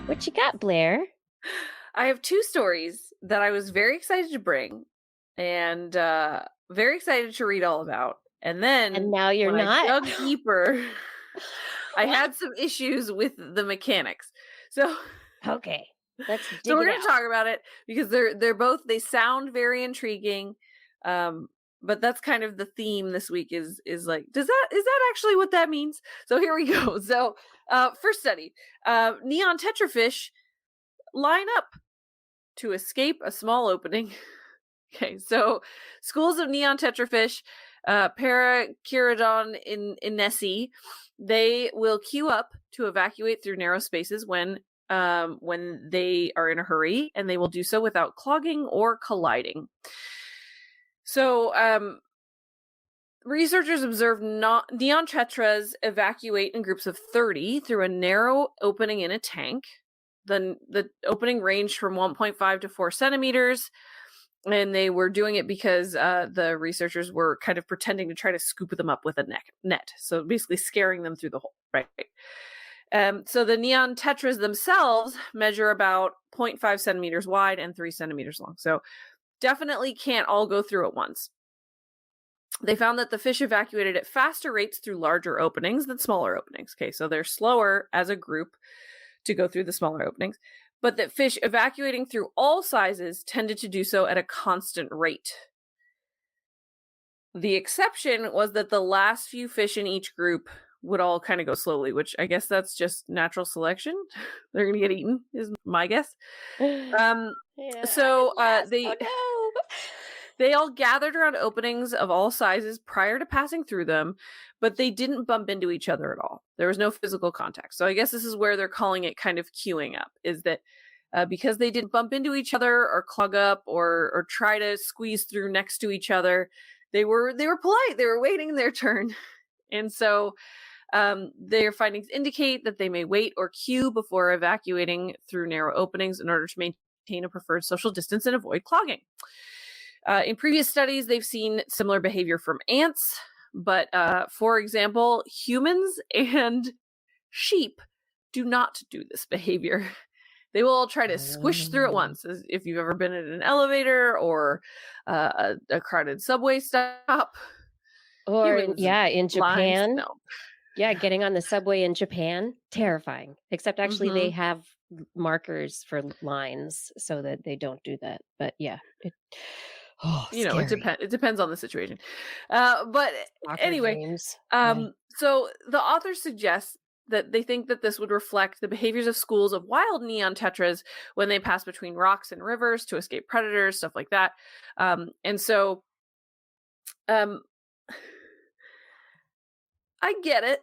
What you got, Blair? I have two stories that I was very excited to bring and very excited to read all about. And now you're when not? I dug deeper, I had some issues with the mechanics. So okay, let's dig so we're it going to talk about it because they sound very intriguing. But that's kind of the theme this week is like, is that actually what that means? So here we go. So first study, neon tetrafish line up to escape a small opening. Okay, so schools of neon tetrafish, Parachirodon in Nessie, they will queue up to evacuate through narrow spaces when they are in a hurry, and they will do so without clogging or colliding. So, researchers observed neon tetras evacuate in groups of 30 through a narrow opening in a tank. The opening ranged from 1.5 to 4 centimeters, and they were doing it because the researchers were kind of pretending to try to scoop them up with a net. So basically scaring them through the hole, right? So the neon tetras themselves measure about 0.5 centimeters wide and 3 centimeters long. So definitely can't all go through at once. They found that the fish evacuated at faster rates through larger openings than smaller openings. Okay, so they're slower as a group to go through the smaller openings, but that fish evacuating through all sizes tended to do so at a constant rate. The exception was that the last few fish in each group would all kind of go slowly, which I guess that's just natural selection. They're going to get eaten, is my guess. They all gathered around openings of all sizes prior to passing through them, but they didn't bump into each other at all. There was no physical contact. So I guess this is where they're calling it kind of queuing up, is that because they didn't bump into each other or clog up or try to squeeze through next to each other, they were polite. They were waiting their turn. And so their findings indicate that they may wait or queue before evacuating through narrow openings in order to maintain a preferred social distance and avoid clogging. In previous studies, they've seen similar behavior from ants, but for example, humans and sheep do not do this behavior. They will all try to squish through at once. As if you've ever been in an elevator or a crowded subway stop. Or in Japan. No. Yeah, getting on the subway in Japan, terrifying. Except actually they have markers for lines so that they don't do that. But yeah, it depends on the situation. But Soccer anyway, games. so the authors suggest that they think that this would reflect the behaviors of schools of wild neon tetras when they pass between rocks and rivers to escape predators, stuff like that. And so I get it.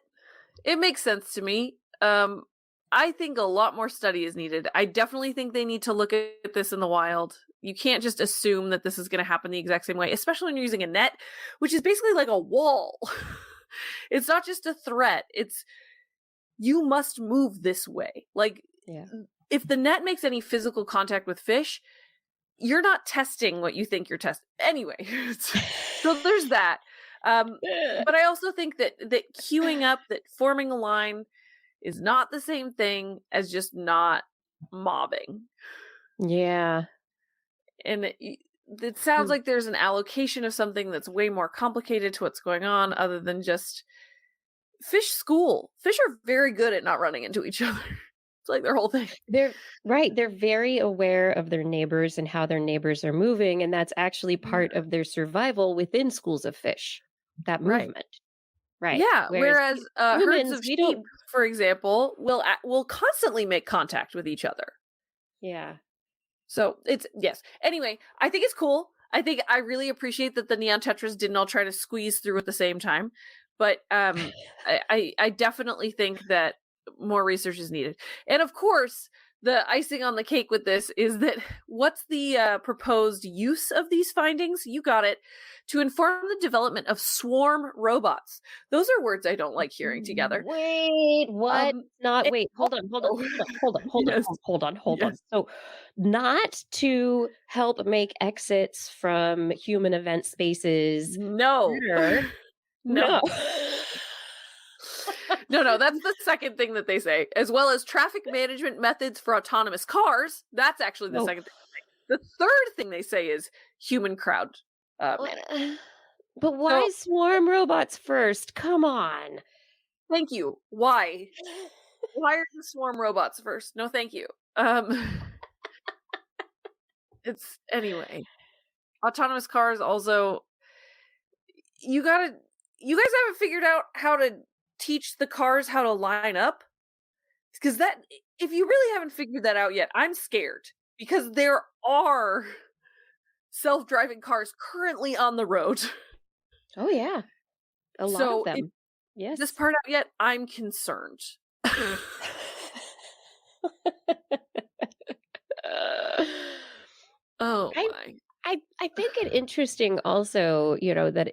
It makes sense to me. I think a lot more study is needed. I definitely think they need to look at this in the wild. You can't just assume that this is going to happen the exact same way, especially when you're using a net, which is basically like a wall. It's not just a threat. It's you must move this way. Like, if the net makes any physical contact with fish, you're not testing what you think you're testing. Anyway, so there's that. But I also think that queuing up, that forming a line is not the same thing as just not mobbing. Yeah. And it sounds like there's an allocation of something that's way more complicated to what's going on other than just fish school. Fish are very good at not running into each other. It's like their whole thing. They're very aware of their neighbors and how their neighbors are moving. And that's actually part of their survival within schools of fish, that movement. Right. Yeah. Whereas herds of sheep, for example, will constantly make contact with each other. Yeah. So yes. Anyway, I think it's cool. I really appreciate that the neon tetras didn't all try to squeeze through at the same time. But I definitely think that more research is needed. And of course, the icing on the cake with this is that what's the proposed use of these findings? You got it. To inform the development of swarm robots. Those are words I don't like hearing together. Wait, what? Hold on. So not to help make exits from human event spaces. No. No. No, that's the second thing that they say, as well as traffic management methods for autonomous cars. That's actually the second thing. The third thing they say is human crowd management. But why swarm robots first? Come on. Thank you. Why? Why are the swarm robots first? No, thank you. It's anyway. Autonomous cars also. You guys haven't figured out how to teach the cars how to line up? Because if you really haven't figured that out yet, I'm scared. Because there are self-driving cars currently on the road. Oh, yeah. A lot of them. Yes. This part out yet, I'm concerned. Oh, my. I think it interesting also, that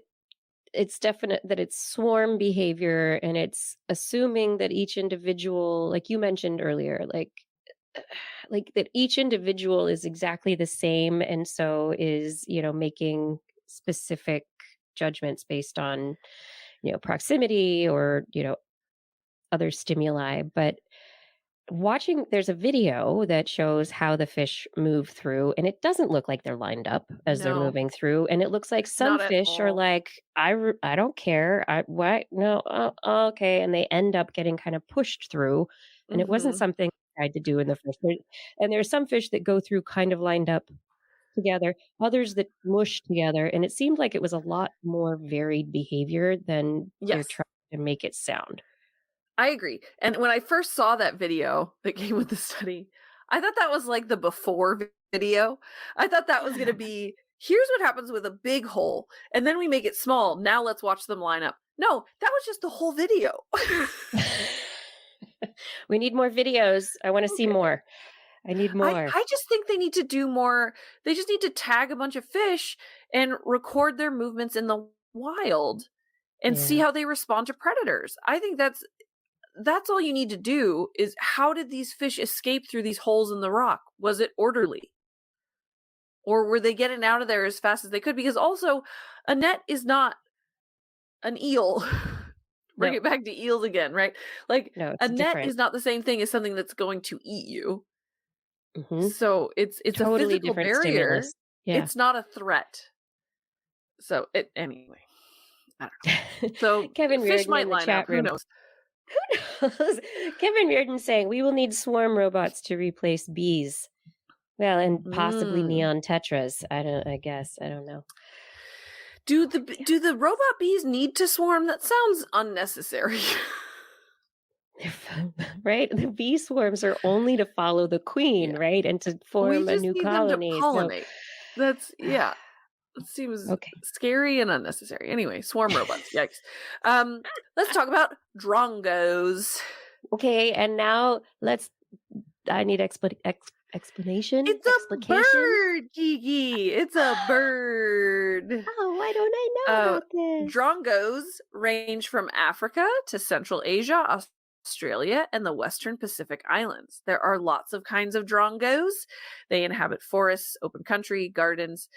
it's definite that it's swarm behavior, and it's assuming that each individual, like you mentioned earlier, like that each individual is exactly the same, and so is making specific judgments based on proximity or other stimuli. But there's a video that shows how the fish move through, and it doesn't look like they're lined up as they're moving through, and it looks like some fish are like, I don't care, okay, and they end up getting kind of pushed through, and it wasn't something I tried to do in the first place. And there's some fish that go through kind of lined up together, others that mush together, and it seemed like it was a lot more varied behavior than they're trying to make it sound. I agree. And when I first saw that video that came with the study, I thought that was like the before video. I thought that was going to be, here's what happens with a big hole, and then we make it small. Now let's watch them line up. No, that was just the whole video. We need more videos. I want to see more. I need more. I just think they need to do more. They just need to tag a bunch of fish and record their movements in the wild and see how they respond to predators. I think that's all you need to do. Is how did these fish escape through these holes in the rock? Was it orderly? Or were they getting out of there as fast as they could? Because also, a net is not an eel. Bring it back to eels again, right? Like, No, a it's net different. is not the same thing as something that's going to eat you. Mm-hmm. So it's Totally a physical different barrier. stimulus. Yeah. It's not a threat. So anyway, I don't know. So Kevin fish Reardon might in the line up. chat Who room. knows? Who knows? Kevin Reardon saying we will need swarm robots to replace bees. Well, and possibly neon tetras. I guess. I don't know. Do the robot bees need to swarm? That sounds unnecessary. Right? The bee swarms are only to follow the queen, right? And to form a new colony. Them to pollinate. That's it seems scary and unnecessary. Anyway, swarm robots. Yikes. Let's talk about drongos. Okay, and now I need explanation. It's a bird, Kiki. It's a bird. Oh, why don't I know about this? Drongos range from Africa to Central Asia, Australia, and the Western Pacific Islands. There are lots of kinds of drongos. They inhabit forests, open country, gardens.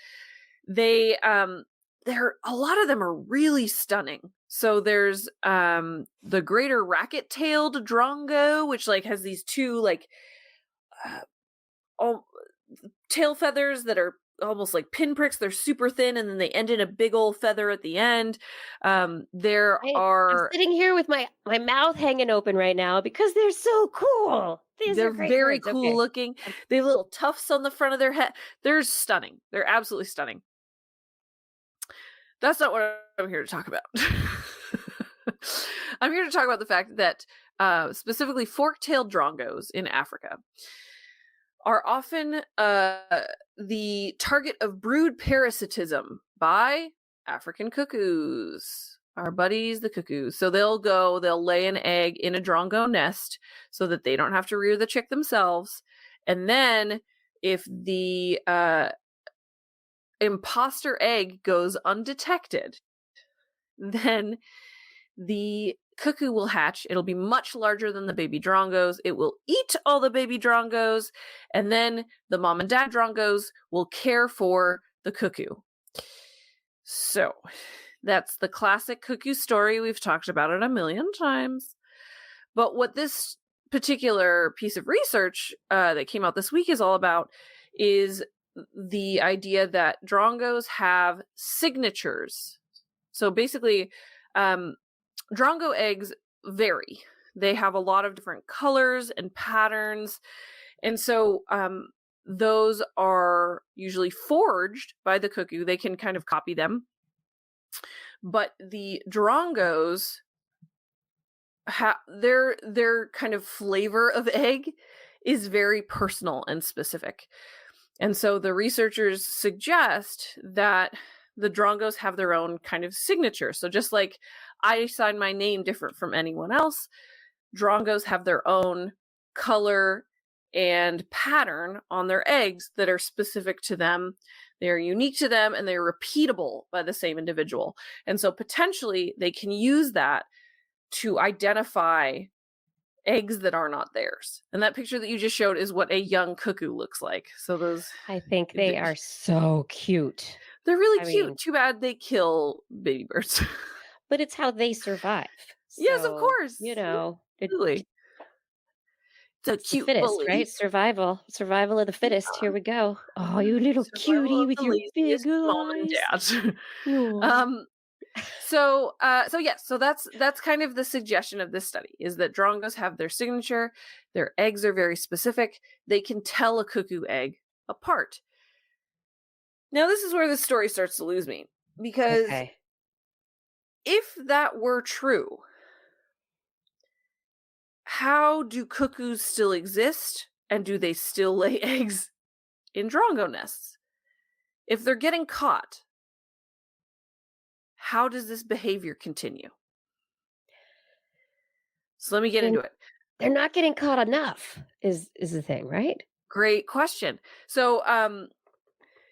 A lot of them are really stunning. So there's the greater racket-tailed drongo, which like has these two like tail feathers that are almost like pinpricks. They're super thin, and then they end in a big old feather at the end. I'm sitting here with my mouth hanging open right now because they're so cool. They're very cool looking. They have little tufts on the front of their head. They're stunning. They're absolutely stunning. That's not what I'm here to talk about. I'm here to talk about the fact that specifically fork-tailed drongos in Africa are often the target of brood parasitism by African cuckoos, our buddies, the cuckoos. So they'll lay an egg in a drongo nest so that they don't have to rear the chick themselves. And then if the imposter egg goes undetected, then the cuckoo will hatch. It'll be much larger than the baby drongos. It will eat all the baby drongos, and then the mom and dad drongos will care for the cuckoo. So that's the classic cuckoo story. We've talked about it a million times. But what this particular piece of research that came out this week is all about is the idea that drongos have signatures. So basically, drongo eggs vary. They have a lot of different colors and patterns. And so those are usually forged by the cuckoo. They can kind of copy them. But the drongos, their kind of flavor of egg is very personal and specific. And so the researchers suggest that the drongos have their own kind of signature. So just like I sign my name different from anyone else, drongos have their own color and pattern on their eggs that are specific to them. They are unique to them, and they're repeatable by the same individual. And so potentially they can use that to identify eggs that are not theirs. And that picture that you just showed is what a young cuckoo looks like. So those, I think they are so cute. They're really cute. Too bad they kill baby birds. But it's how they survive. So, yes, of course. You know, really. It's a cute fittest, bully. Right? Survival of the fittest. Here we go. Oh, you little cutie with your big mom eyes. And dad. So that's kind of the suggestion of this study, is that drongos have their signature. Their eggs are very specific. They can tell a cuckoo egg apart. Now, this is where the story starts to lose me, because if that were true, how do cuckoos still exist, and do they still lay eggs in drongo nests? If they're getting caught, how does this behavior continue? So let me get into it. They're not getting caught enough is the thing, right? Great question. So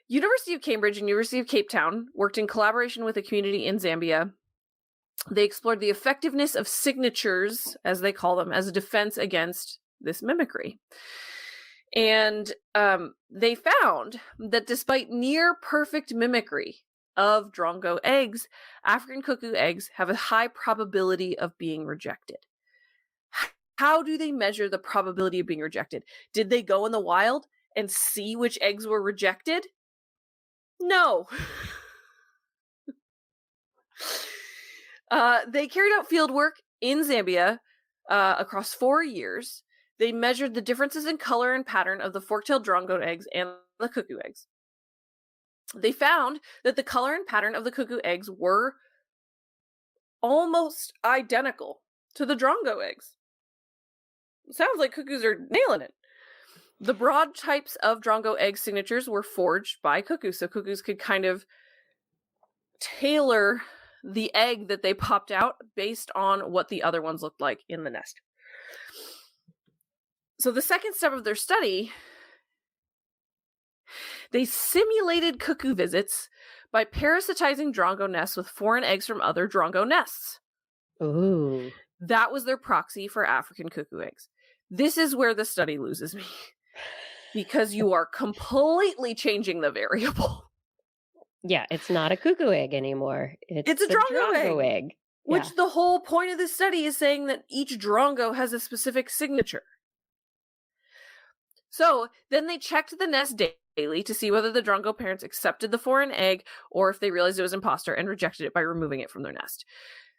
University of Cambridge and University of Cape Town worked in collaboration with a community in Zambia. They explored the effectiveness of signatures, as they call them, as a defense against this mimicry. And they found that despite near perfect mimicry of drongo eggs, African cuckoo eggs have a high probability of being rejected. How do they measure the probability of being rejected? Did they go in the wild and see which eggs were rejected? No. They carried out field work in Zambia across 4 years. They measured the differences in color and pattern of the fork-tailed drongo eggs and the cuckoo eggs. They found that the color and pattern of the cuckoo eggs were almost identical to the drongo eggs. Sounds like cuckoos are nailing it. The broad types of drongo egg signatures were forged by cuckoos, so cuckoos could kind of tailor the egg that they popped out based on what the other ones looked like in the nest. So the second step of their study, they simulated cuckoo visits by parasitizing drongo nests with foreign eggs from other drongo nests. Ooh. That was their proxy for African cuckoo eggs. This is where the study loses me. Because you are completely changing the variable. Yeah, it's not a cuckoo egg anymore. It's a drongo egg. Which the whole point of this study is saying that each drongo has a specific signature. So then they checked the nest daily to see whether the drongo parents accepted the foreign egg or if they realized it was imposter and rejected it by removing it from their nest.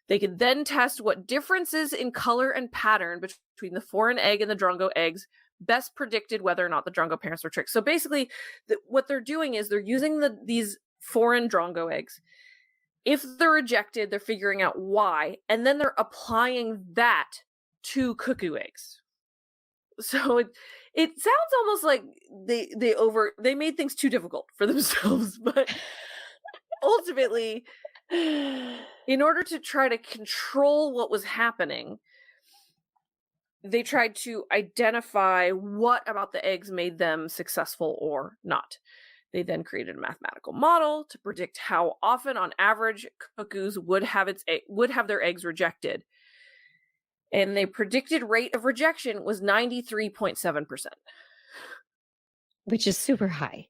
They could then test what differences in color and pattern between the foreign egg and the drongo eggs best predicted whether or not the drongo parents were tricked. So basically, what they're doing is they're using these foreign drongo eggs. If they're rejected, they're figuring out why, and then they're applying that to cuckoo eggs. So it sounds almost like they made things too difficult for themselves, but ultimately, in order to try to control what was happening, they tried to identify what about the eggs made them successful or not. They then created a mathematical model to predict how often, on average, cuckoos would have their eggs rejected. And the predicted rate of rejection was 93.7%. Which is super high.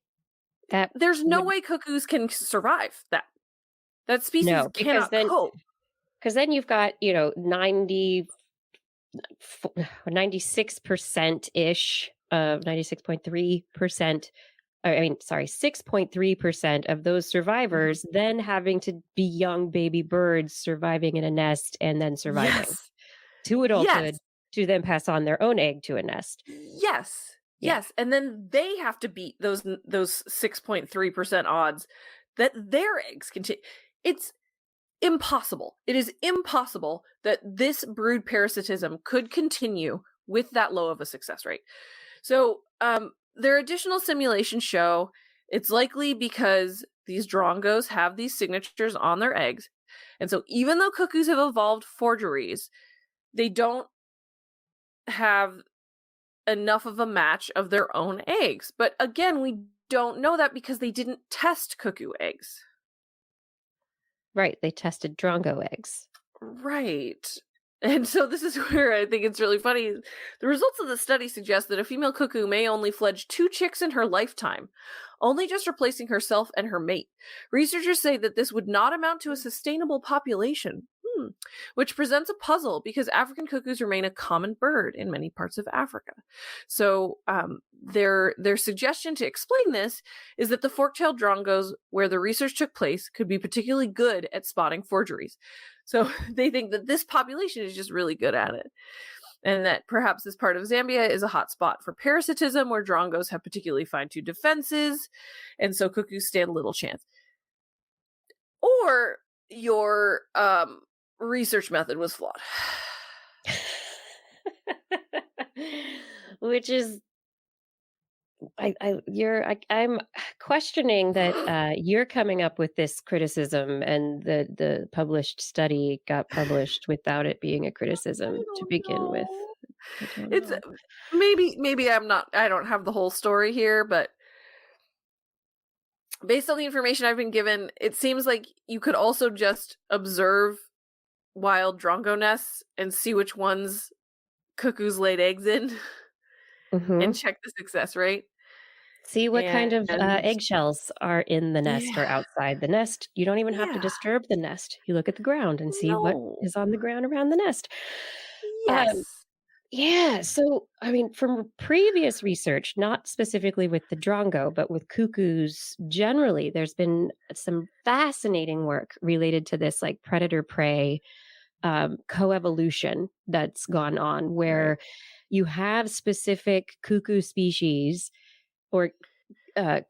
There's no way cuckoos can survive that. That species cannot cope. Because then you've got, 96%-ish of 96.3%. 6.3% of those survivors then having to be young baby birds surviving in a nest and then surviving to adulthood to then pass on their own egg to a nest. Yes. And then they have to beat those 6.3% odds that their eggs continue. It's impossible. It is impossible that this brood parasitism could continue with that low of a success rate. So, their additional simulations show it's likely because these drongos have these signatures on their eggs. And so even though cuckoos have evolved forgeries, they don't have enough of a match of their own eggs. But again, we don't know that because they didn't test cuckoo eggs. Right. They tested drongo eggs. Right. And so this is where I think it's really funny. The results of the study suggest that a female cuckoo may only fledge 2 chicks in her lifetime, only just replacing herself and her mate. Researchers say that this would not amount to a sustainable population, which presents a puzzle because African cuckoos remain a common bird in many parts of Africa. So their suggestion to explain this is that the fork-tailed drongos where the research took place could be particularly good at spotting forgeries. So they think that this population is just really good at it. And that perhaps this part of Zambia is a hot spot for parasitism where drongos have particularly fine-tuned defenses, and so cuckoos stand little chance. Or your research method was flawed. Which is I'm questioning that you're coming up with this criticism and the published study got published without it being a criticism to begin with. It's maybe I don't have the whole story here, but based on the information I've been given, it seems like you could also just observe wild drongo nests and see which ones cuckoos laid eggs in. and Mhm. check the success rate. See what kind of, And eggshells are in the nest or yeah, outside the nest. You don't even have to yeah, disturb the nest. You look at the ground and see what no, is on the ground around the nest. Um, yes. yeah, so, I mean, from previous research, not specifically with the drongo, but with cuckoos generally, there's been some fascinating work related to this, like, predator-prey, coevolution that's gone on, Right. where you have specific cuckoo species or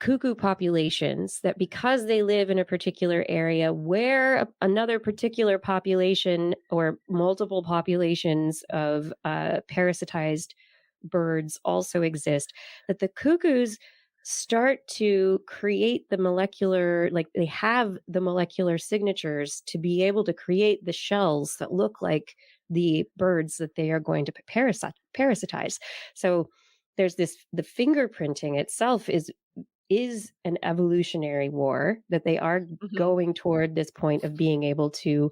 cuckoo populations that because they live in a particular area where another particular population or multiple populations of parasitized birds also exist, that the cuckoos start to create the molecular, like they have the molecular signatures to be able to create the shells that look like the birds that they are going to parasitize. So there's this, the fingerprinting itself is an evolutionary war, that they are Mhm. going toward this point of being able to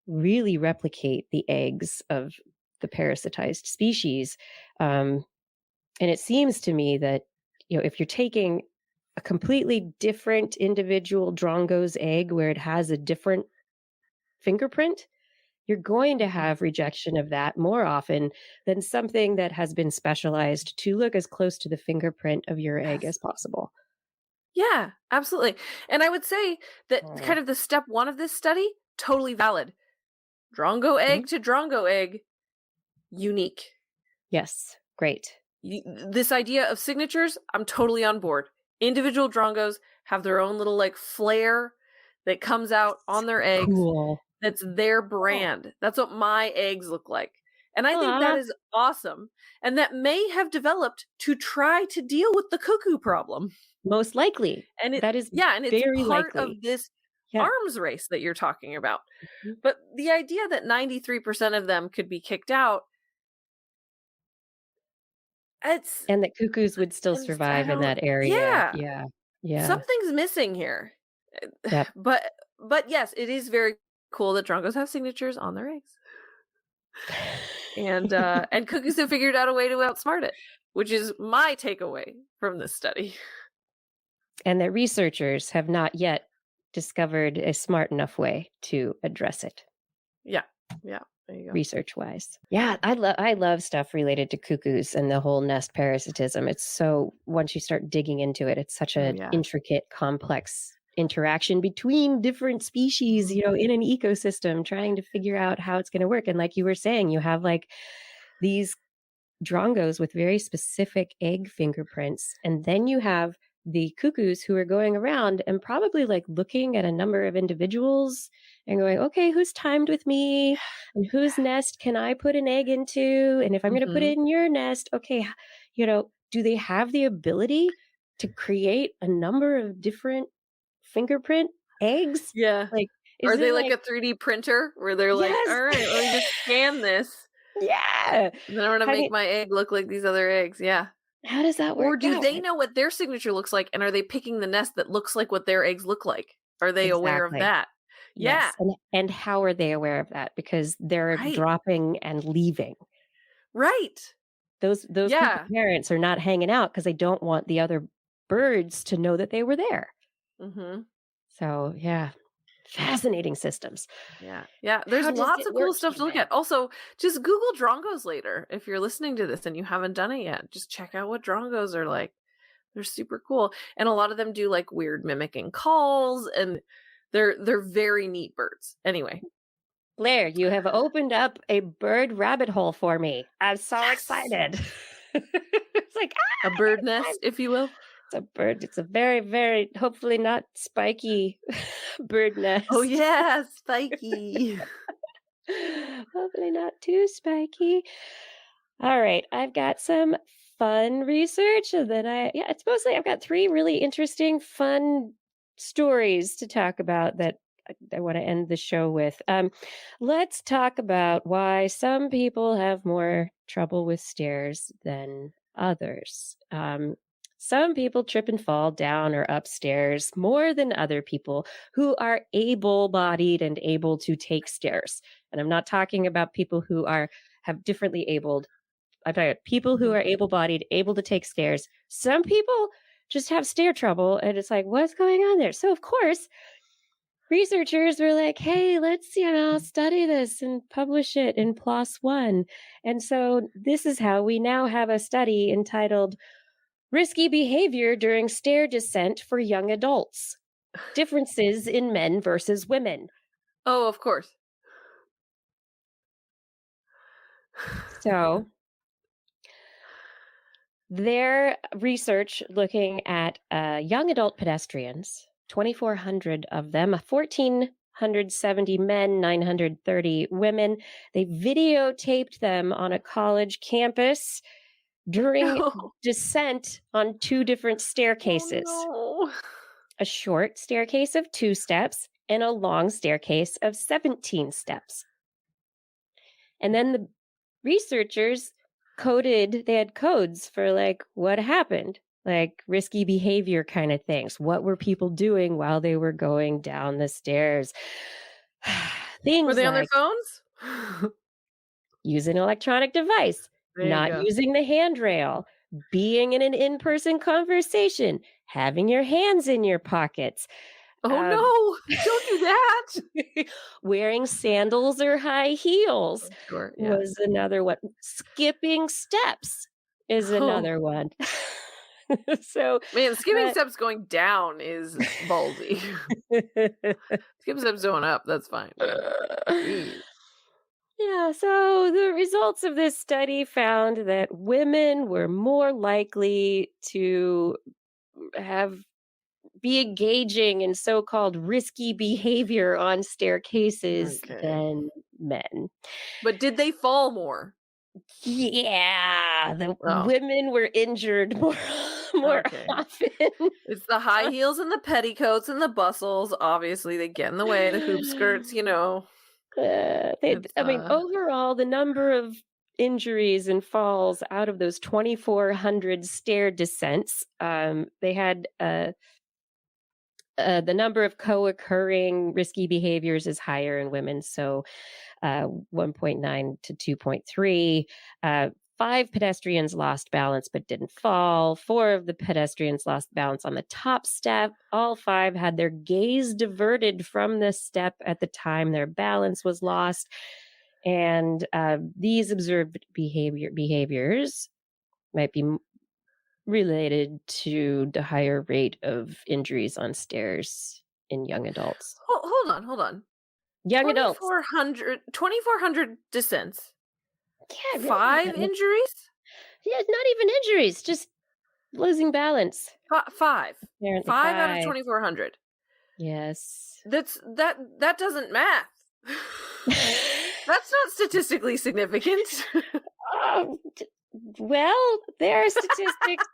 really replicate the eggs of the parasitized species. Um, and it seems to me that, if you're taking a completely different individual drongo's egg where it has a different fingerprint, you're going to Mhm. have rejection of that more often than something that has been specialized to look as close to the fingerprint of your egg Yes. as possible. Yeah, absolutely. And I would say that Mm. kind of the step 1 of this study, totally valid. Drongo Mhm. egg to drongo egg, unique. Yes, great. This idea of signatures, I'm totally on board. Individual drongos have their own little like flare that comes out on their eggs. Cool. That's their Oh. brand. That's what my eggs look like. And I think that Aw, is awesome. And that may have developed to try to deal with the cuckoo problem. most likely. And That is yeah, and it's very part likely. of this Yeah. arms race that you're talking about. Mhm. But the idea that 93% of them could be kicked out, it's, And that cuckoos would still I survive in don't, that area. yeah, Yeah. Yeah. something's missing here. Yep. But yes, it is very cool that drongos have signatures on their eggs. And cuckoos have figured out a way to outsmart it, which is my takeaway from this study. And that researchers have not yet discovered a smart enough way to address it. Yeah. Yeah. There you go. Research-wise. Yeah, I love stuff related to cuckoos and the whole nest parasitism. It's so, once you start digging into it, it's such Oh an yeah. intricate, complex interaction between different species, Mhm. in an ecosystem, trying to figure out how it's gonna work. And like you were saying, you have, like, these drongos with very specific egg fingerprints. And then you have the cuckoos who are going around and probably like looking at a number of individuals and going, okay, who's timed with me? And whose nest can I put an egg into? And if I'm going to put Mhm. it in your nest, okay, do they have the ability to create a number of different fingerprint eggs? Yeah. Like, Are is they it like like, a 3D printer where they're like, yes, "All right, let me just scan this, yeah. and then I'm gonna How make do, my egg look like these other eggs." Yeah. how does that Or work do out? they know what their signature looks like, and are they picking the nest that looks like what their eggs look like? Are they aware of Exactly. that? Yeah. Yes, and how are they aware of that? Because they're Right. dropping and leaving. Right. Those cuckoo Yeah. parents are not hanging out because they don't want the other birds to know that they were there. Mhm. So, yeah, fascinating systems. Yeah. Yeah, there's How does lots it of cool work stuff to look even? at. Also, just Google drongos later if you're listening to this and you haven't done it yet. Just check out what drongos are like. They're super cool. And a lot of them do like weird mimicking calls, and they're very neat birds. Anyway. Blair, you have opened up a bird rabbit hole for me. I'm so Yes. excited. It's like, A I bird got time. nest, if you will. It's a bird. It's a very, very, hopefully not spiky bird Oh nest. yeah, spiky. Hopefully not too spiky. All right, I've got some fun research, and then it's mostly I've got three really interesting, fun stories to talk about that I want to end the show with. Let's talk about why some people have more trouble with stairs than others. Some people trip and fall down or upstairs more than other people who are able bodied and able to take stairs. And I'm not talking about people who have differently abled I'm talking about people who are able-bodied, able to take stairs. Some people just have stair trouble, and it's like, what's going on there? So, of course, researchers were like, hey, let's, study this and publish it in PLOS One. And so this is how we now have a study entitled Risky Behavior During Stair Descent for Young Adults. Differences in Men versus Women. Oh, of course. So their research looking at young adult pedestrians, 2,400 of them, 1,470 men, 930 women. They videotaped them on a college campus during descent on 2 different staircases. Oh, no. A short staircase of 2 steps and a long staircase of 17 steps. And then the researchers they had codes for like what happened, like risky behavior kind of things. What were people doing while they were going down the stairs? Things were they like on their phones? Use an electronic device, not using the handrail, being in an in-person conversation, having your hands in your pockets. Oh no, don't do that. Wearing sandals or high heels was another one. Skipping steps is another one. So, man, skipping steps going down is ballsy. Skipping steps going up, that's fine. Yeah, so the results of this study found that women were more likely to be engaging in so-called risky behavior on staircases than men. But did they fall more? Yeah, the women were injured more often. It's the high heels and the petticoats and the bustles. Obviously, they get in the way. The hoop skirts, overall, the number of injuries and falls out of those 2,400 stair descents, they had the number of co-occurring risky behaviors is higher in women, so 1.9 to 2.3. 5 pedestrians lost balance but didn't fall. 4 of the pedestrians lost balance on the top step. All 5 had their gaze diverted from the step at the time their balance was lost. And these observed behaviors might be related to the higher rate of injuries on stairs in young adults. Hold on. Young adults. 2,400 descents. Yeah, 5 injuries? Yeah, not even injuries, just losing balance. 5. Apparently 5 out of 2,400. Yes. That doesn't math. That's not statistically significant. Well, their statistics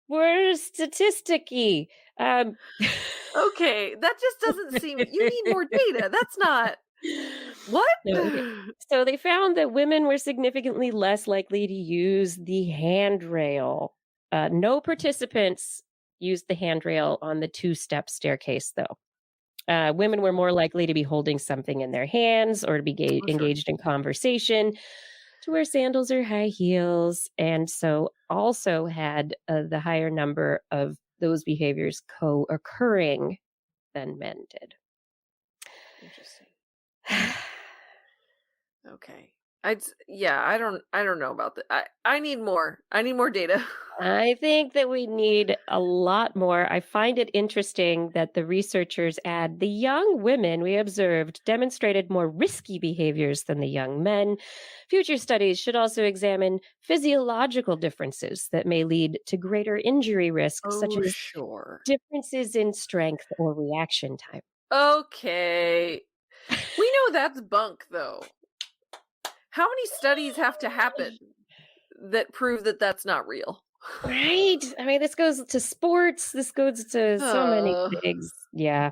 were statisticky. Okay, that just doesn't seem. You need more data. That's not. What? No, okay. So they found that women were significantly less likely to use the handrail. No participants used the handrail on the 2-step staircase, though. Women were more likely to be holding something in their hands or to be engaged in conversation, to wear sandals or high heels, and so also had the higher number of those behaviors co-occurring than men did. Interesting. Okay. I don't know about that. I need more. I need more data. I think that we need a lot more. I find it interesting that the researchers add the young women we observed demonstrated more risky behaviors than the young men. Future studies should also examine physiological differences that may lead to greater injury risk, such as differences in strength or reaction time. Okay. We know that's bunk, though. How many studies have to happen that prove that that's not real? Right. I mean, this goes to sports. This goes to so many things. Yeah.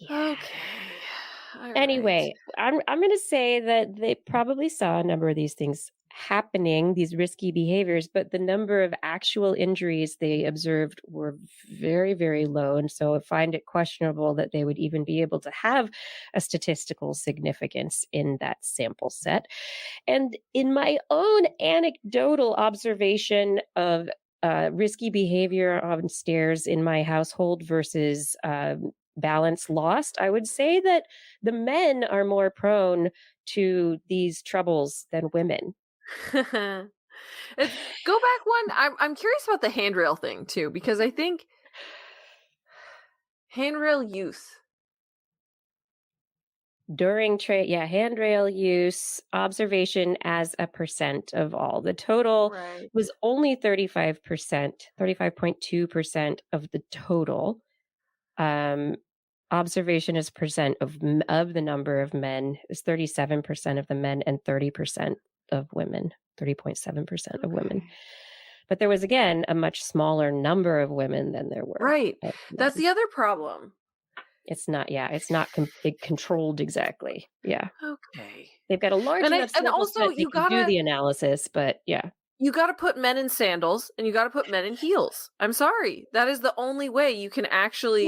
Okay. Anyway, I'm going to say that they probably saw a number of these things happening, these risky behaviors, but the number of actual injuries they observed were very, very low. And so I find it questionable that they would even be able to have a statistical significance in that sample set. And in my own anecdotal observation of risky behavior on stairs in my household versus balance lost, I would say that the men are more prone to these troubles than women. Go back one. I'm curious about the handrail thing too, because I think handrail use during handrail use, observation as a percent of all. The total was only 35%, 35.2% of the total. Observation as percent of the number of men is 37% of the men and 30% of women, 30.7% of women. But there was, again, a much smaller number of women than there were. Right. That's the other problem. It's not controlled exactly. Yeah. Okay. They've got a large enough sample set they can do the analysis, but yeah. You got to put men in sandals and you got to put men in heels. I'm sorry. That is the only way you can actually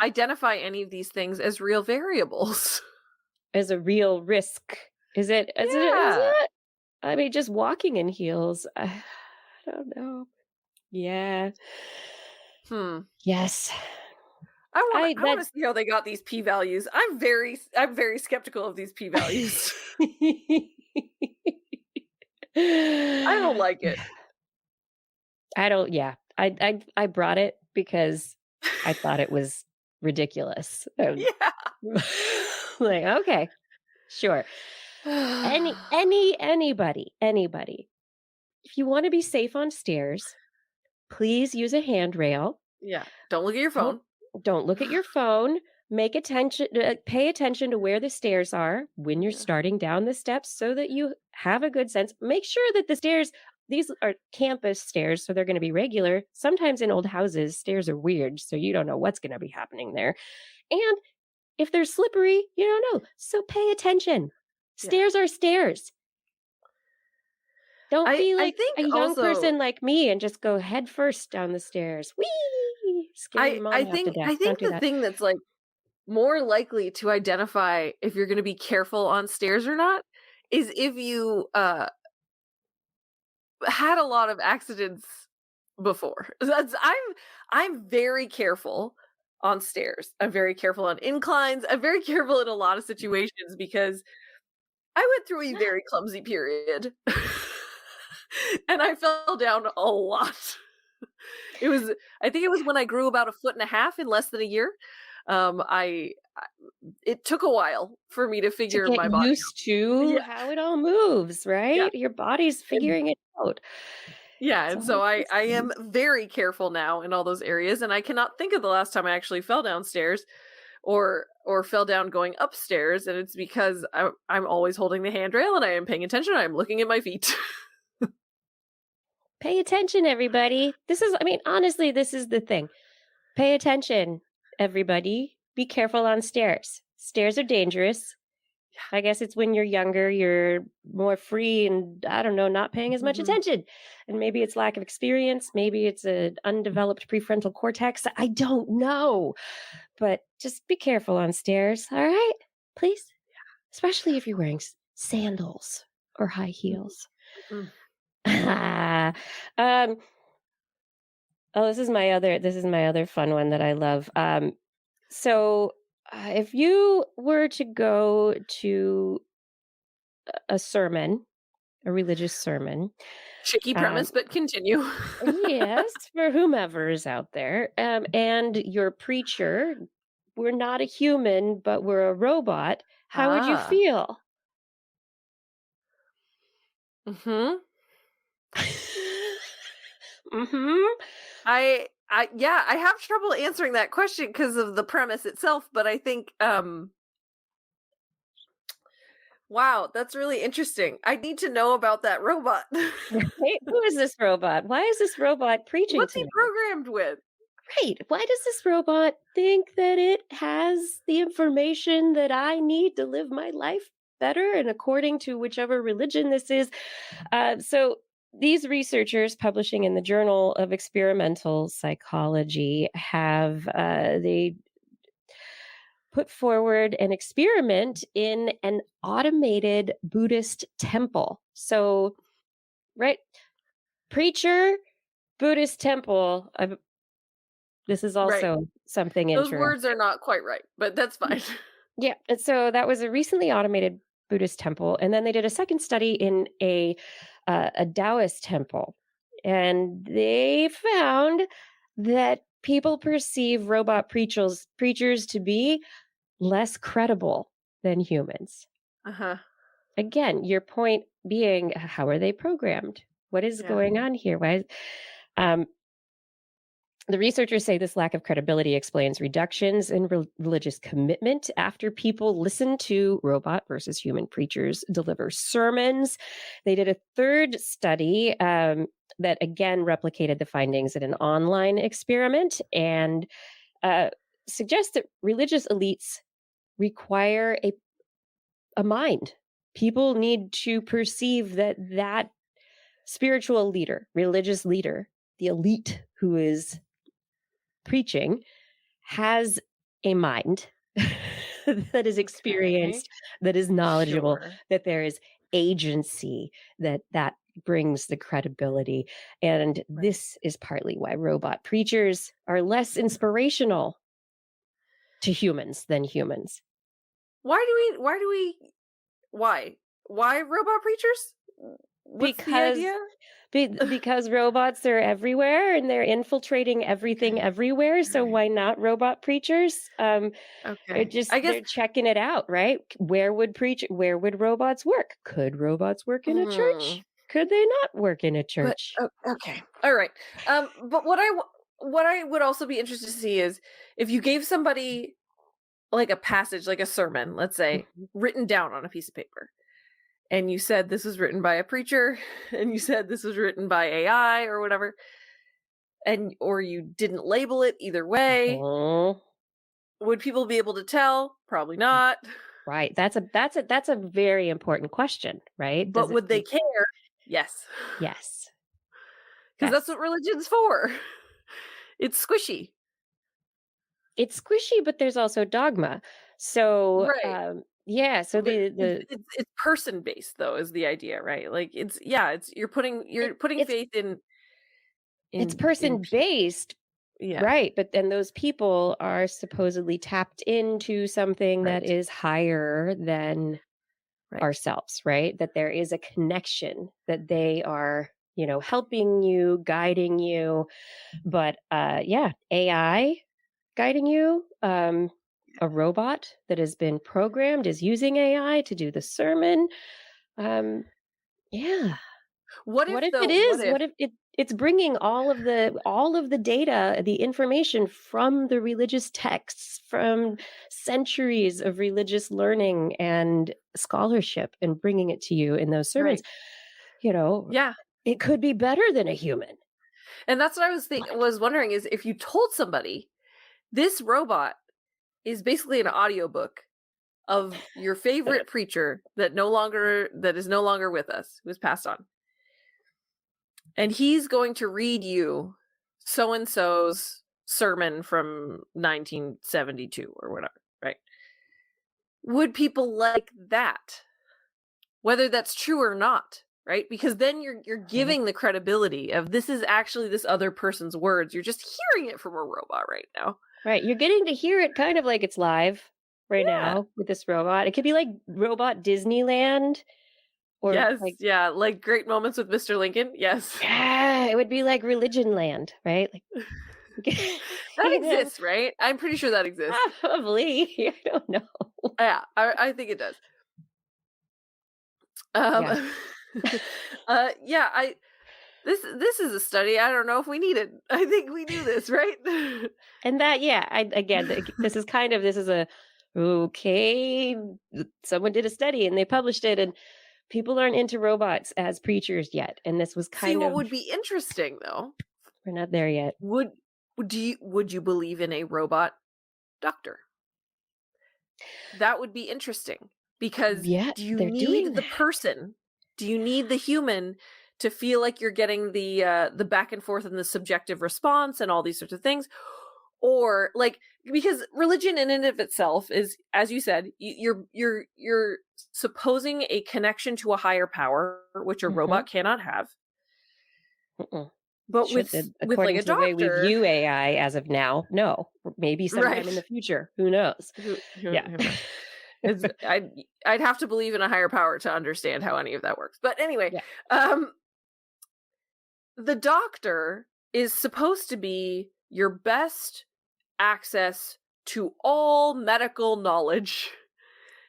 identify any of these things as real variables. As a real risk. Is it? I mean, just walking in heels. I don't know. Yeah. Yes. I want to see how they got these p-values. I'm very skeptical of these p-values. I don't like it. I brought it because I thought it was ridiculous. Like, okay, sure. Anybody. If you want to be safe on stairs, please use a handrail. Yeah. Don't look at your phone. Don't look at your phone. Pay attention to where the stairs are when you're starting down the steps so that you have a good sense. Make sure that the stairs, these are campus stairs, so they're going to be regular. Sometimes in old houses, stairs are weird, so you don't know what's going to be happening there. And if they're slippery, you don't know. So pay attention. Stairs are stairs. Don't be like a young person like me and just go head first down the stairs. Whee! I think the thing that's like more likely to identify if you're going to be careful on stairs or not is if you had a lot of accidents before. I'm very careful on stairs. I'm very careful on inclines. I'm very careful in a lot of situations because I went through a very clumsy period and I fell down a lot. I think it was when I grew about 1.5 feet in less than a year. It took a while for me to figure to my body used to how it all moves, right? Yeah. Your body's figuring it out. Yeah, and so I am very careful now in all those areas, and I cannot think of the last time I actually fell downstairs or fell down going upstairs, and it's because I'm always holding the handrail and I am paying attention. I'm looking at my feet. Pay attention, everybody. Honestly, this is the thing. Pay attention, everybody. Be careful on stairs. Stairs are dangerous. I guess it's when you're younger, you're more free and, I don't know, not paying as much attention. And maybe it's lack of experience. Maybe it's an undeveloped prefrontal cortex. I don't know. But just be careful on stairs, all right? Please? Especially if you're wearing sandals or high heels. This is my other fun one that I love. So if you were to go to a religious sermon, tricky premise, but continue. Yes, for whomever is out there, and your preacher, we're not a human, but we're a robot. How would you feel? I have trouble answering that question because of the premise itself, but I think wow, that's really interesting. I need to know about that robot. Who is this robot? Why is this robot preaching? What's he programmed with? Right. Why does this robot think that it has the information that I need to live my life better, and according to whichever religion this is. So these researchers publishing in the Journal of Experimental Psychology have they put forward an experiment in an automated Buddhist temple. So, right, preacher, Buddhist temple. This is also something Those interesting. words are not quite right, but that's fine. Yeah, and so that was a recently automated Buddhist temple, and then they did a second study in a Taoist temple, and they found that people perceive robot preachers to be less credible than humans. Uh-huh. Again, your point being, how are they programmed? What is going on here? Why? The researchers say this lack of credibility explains reductions in religious commitment after people listen to robot versus human preachers deliver sermons. They did a third study that again replicated the findings in an online experiment and suggests that religious elites require a mind. People need to perceive that spiritual leader, religious leader, the elite who is preaching, has a mind that is experienced, that is knowledgeable, that there is agency, that brings the credibility. And this is partly why robot preachers are less inspirational to humans than humans. Why robot preachers? What's the idea? Because robots are everywhere and they're infiltrating everything everywhere. So why not robot preachers? They're checking it out, right? Where would robots work? Could robots work in a church? Could they not work in a church? Okay. All right. But what I would also be interested to see is if you gave somebody like a passage, like a sermon, let's say, written down on a piece of paper. And you said this was written by a preacher, and you said this was written by AI or whatever, or you didn't label it either way. Would people be able to tell? Probably not. Right. That's a very important question, right? But would they care? Yes. Yes. Because that's what religion's for. It's squishy. It's squishy, but there's also dogma. So right. So it's person based though is the idea, right? Like you're putting faith in it's person based, right? But then those people are supposedly tapped into something that is higher than ourselves, right? That there is a connection, that they are, helping you, guiding you. But AI guiding you. A robot that has been programmed is using AI to do the sermon. What if it's bringing all of the data, the information from the religious texts, from centuries of religious learning and scholarship, and bringing it to you in those sermons? It could be better than a human. And that's what I was wondering is if you told somebody this robot is basically an audiobook of your favorite preacher that is no longer with us, who has passed on. And he's going to read you so-and-so's sermon from 1972 or whatever, right? Would people like that? Whether that's true or not, right? Because then you're giving the credibility of this is actually this other person's words. You're just hearing it from a robot right now. Right. You're getting to hear it kind of like it's live right now with this robot. It could be like Robot Disneyland. Or like Great Moments with Mr. Lincoln. Yes. Yeah, it would be like Religion Land, right? Like that exists, right? I'm pretty sure that exists. Probably. I don't know. Yeah, I think it does. This is a study I don't know if we needed. I think we do this, right? And that, this is someone did a study and they published it, and people aren't into robots as preachers yet. And this was what would be interesting though. We're not there yet. Would you believe in a robot doctor? That would be interesting. Because Yeah, do you they're doing need the that. person? Do you need the human to feel like you're getting the back and forth and the subjective response and all these sorts of things? Or like, because religion in and of itself is, as you said, you're supposing a connection to a higher power, which a robot cannot have. Mm-mm. But Should, with like according a to the way we doctor, view AI as of now, no. Maybe sometime in the right? future. Who knows? Who Yeah. knows? It's, I'd have to believe in a higher power to understand how any of that works. But anyway, Yeah. The doctor is supposed to be your best access to all medical knowledge.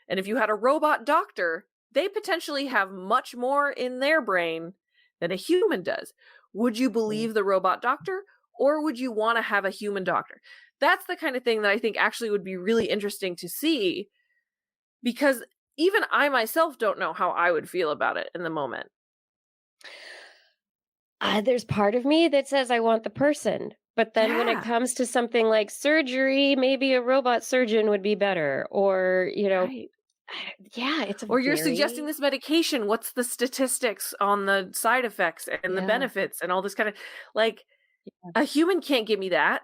And if you had a robot doctor, they potentially have much more in their brain than a human does. Would you believe the robot doctor, or would you want to have a human doctor? That's the kind of thing that I think actually would be really interesting to see, because even I myself don't know how I would feel about it in the moment. There's part of me that says I want the person. But then when it Yeah. comes to something like surgery, maybe a robot surgeon would be better. Or, Right. yeah, it's a Or you're suggesting this medication. What's the statistics on the side effects and the Yeah. benefits and all this kind of, like, Yeah. a human can't give me that.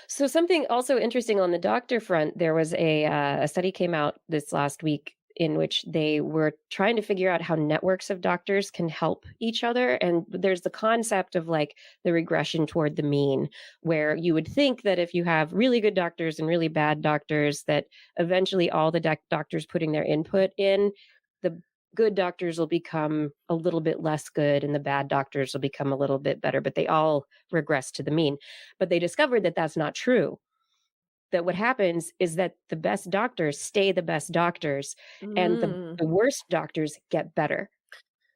So something also interesting on the doctor front, there was a study came out this last week in which they were trying to figure out how networks of doctors can help each other. And there's the concept of like the regression toward the mean, where you would think that if you have really good doctors and really bad doctors, that eventually all the doctors putting their input in, the good doctors will become a little bit less good and the bad doctors will become a little bit better, but they all regress to the mean. But they discovered that that's not true. That what happens is that the best doctors stay the best doctors and Mm. the worst doctors get better.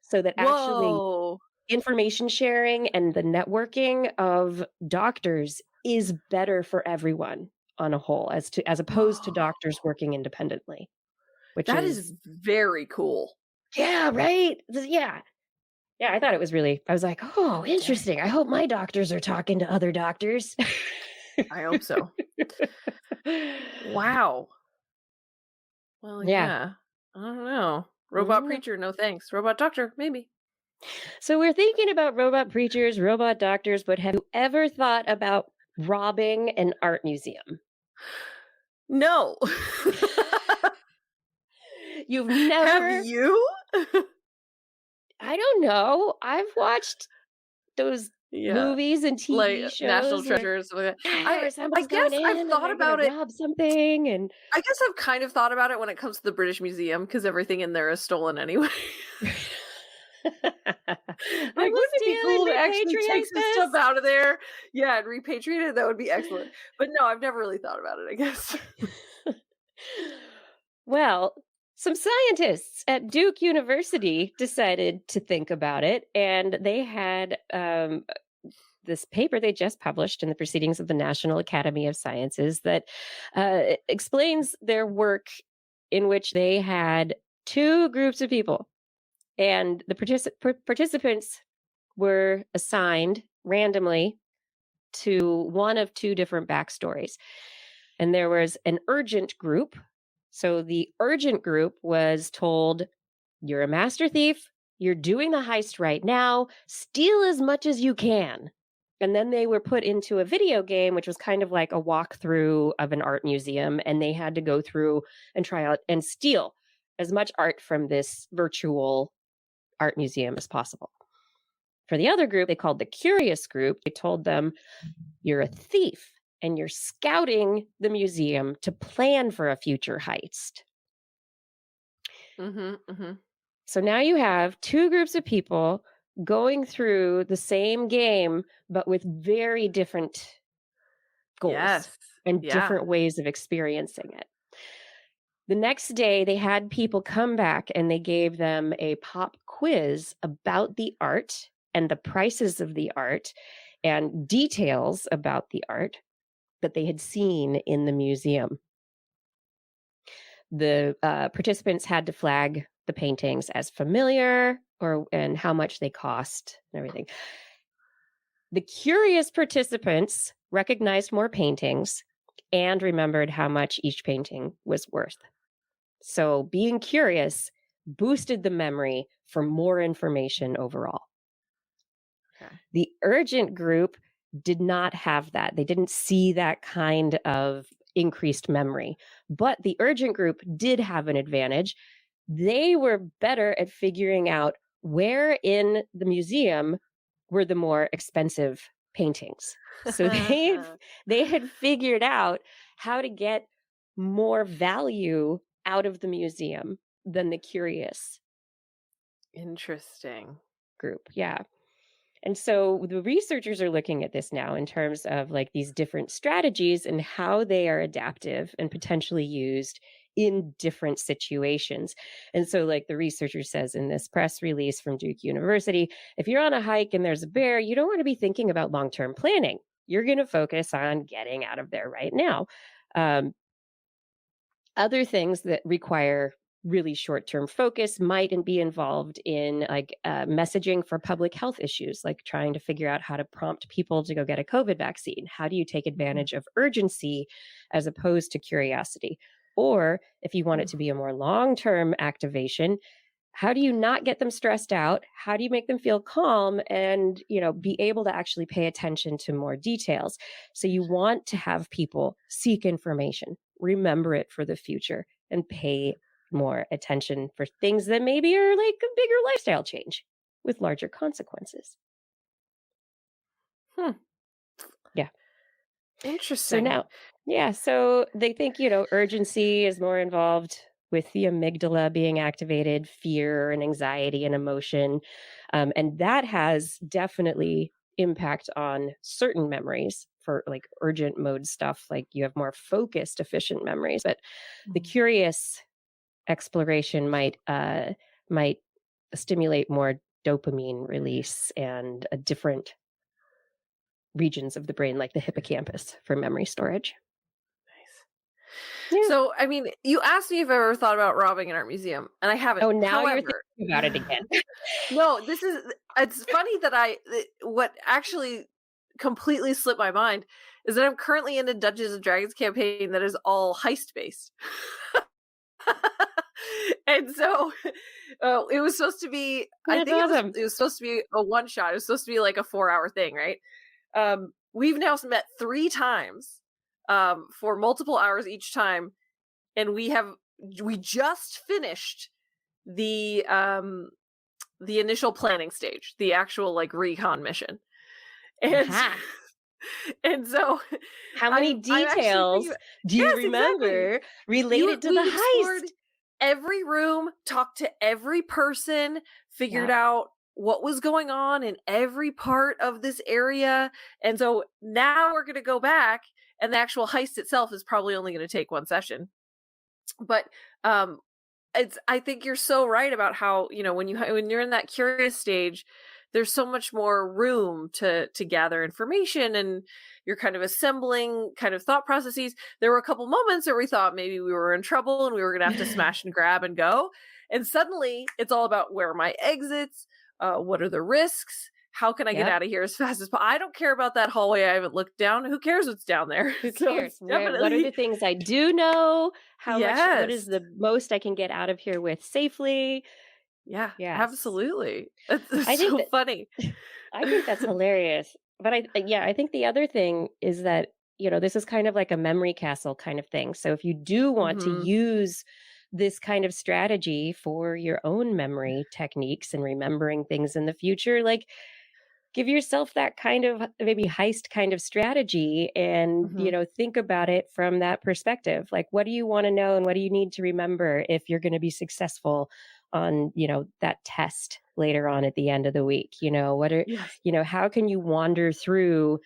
So that actually Whoa. information sharing and the networking of doctors is better for everyone on a whole, as opposed to doctors working independently, which That is is very cool. yeah, right? Yeah. Yeah, I thought it was really I was like, "Oh, Dang. interesting. I hope my doctors are talking to other doctors." I hope so. Wow. Well, Yeah. yeah. I don't know. Robot Mm. preacher, no thanks. Robot doctor, maybe. So we're thinking about robot preachers, robot doctors, but have you ever thought about robbing an art museum? No. You've Have never you? I don't know. I've watched those Yeah. movies and Like TV National shows where Treasure or something like that. where I someone's guess going in I've and thought they're gonna about it. rob something and I guess I've kind of thought about it when it comes to the British Museum, because everything in there is stolen anyway. I Like, will wouldn't it be steal and cool to actually take repatriate some stuff this. out of there? Yeah, and repatriate it. That would be excellent. But no, I've never really thought about it, I guess. Well, some scientists at Duke University decided to think about it, and they had this paper they just published in the Proceedings of the National Academy of Sciences that explains their work, in which they had two groups of people, and the participants were assigned randomly to one of two different backstories. And there was an urgent group. So the urgent group was told, "You're a master thief. You're doing the heist right now. Steal as much as you can." And then they were put into a video game, which was kind of like a walkthrough of an art museum. And they had to go through and try out and steal as much art from this virtual art museum as possible. For the other group, they called the curious group. They told them, "You're a thief and you're scouting the museum to plan for a future heist." So now you have two groups of people going through the same game, but with very different goals Yes. and Yeah. different ways of experiencing it. The next day, they had people come back and they gave them a pop quiz about the art and the prices of the art and details about the art that they had seen in the museum. The participants had to flag the paintings as familiar and how much they cost and everything. The curious participants recognized more paintings and remembered how much each painting was worth. So being curious boosted the memory for more information overall. Okay. The urgent group did not have that. They didn't see that kind of increased memory. But the urgent group did have an advantage. They were better at figuring out where in the museum were the more expensive paintings. So they had figured out how to get more value out of the museum than the curious Interesting. group. Yeah. And so the researchers are looking at this now in terms of like these different strategies and how they are adaptive and potentially used in different situations. And so like the researcher says in this press release from Duke University, if you're on a hike and there's a bear, you don't want to be thinking about long-term planning. You're going to focus on getting out of there right now. Other things that require really short-term focus might be involved in like messaging for public health issues, like trying to figure out how to prompt people to go get a COVID vaccine. How do you take advantage of urgency as opposed to curiosity? Or if you want it to be a more long-term activation, how do you not get them stressed out? How do you make them feel calm and, be able to actually pay attention to more details? So you want to have people seek information, remember it for the future, and pay more attention for things that maybe are like a bigger lifestyle change with larger consequences. Yeah. Interesting. So they think, urgency is more involved with the amygdala being activated, fear and anxiety and emotion. And that has definitely impact on certain memories for like urgent mode stuff. Like you have more focused, efficient memories, but the curious exploration might stimulate more dopamine release and a different regions of the brain, like the hippocampus, for memory storage. Nice. Yeah. So, I mean, you asked me if I ever thought about robbing an art museum, and I haven't. Oh, now you're thinking about it again. No, it's funny that what actually completely slipped my mind is that I'm currently in a Dungeons and Dragons campaign that is all heist based. And so it was supposed to be, That's awesome. it was supposed to be a one shot. It was supposed to be like a 4-hour thing, right? We've now met 3 times for multiple hours each time. And we just finished the initial planning stage, the actual like recon mission. And and so how many details do you remember related to the heist? Every room, talked to every person, figured out what was going on in every part of this area. And so now we're going to go back, and the actual heist itself is probably only going to take 1 session. But I think you're so right about how, when you're in that curious stage, there's so much more room to gather information, and you're kind of assembling kind of thought processes. There were a couple moments where we thought maybe we were in trouble and we were going to have to smash and grab and go. And suddenly it's all about, where are my exits? What are the risks? How can I get out of here as fast as possible? I don't care about that hallway. I haven't looked down. Who cares what's down there? Who cares? What are the things I do know? How much? What is the most I can get out of here with safely? Yeah, absolutely. It's so funny. I think that's hilarious. But I think the other thing is that, this is kind of like a memory castle kind of thing. So if you do want to use this kind of strategy for your own memory techniques and remembering things in the future, like give yourself that kind of maybe heist kind of strategy and, think about it from that perspective. Like, what do you want to know and what do you need to remember if you're going to be successful on, that test later on at the end of the week? How can you wander through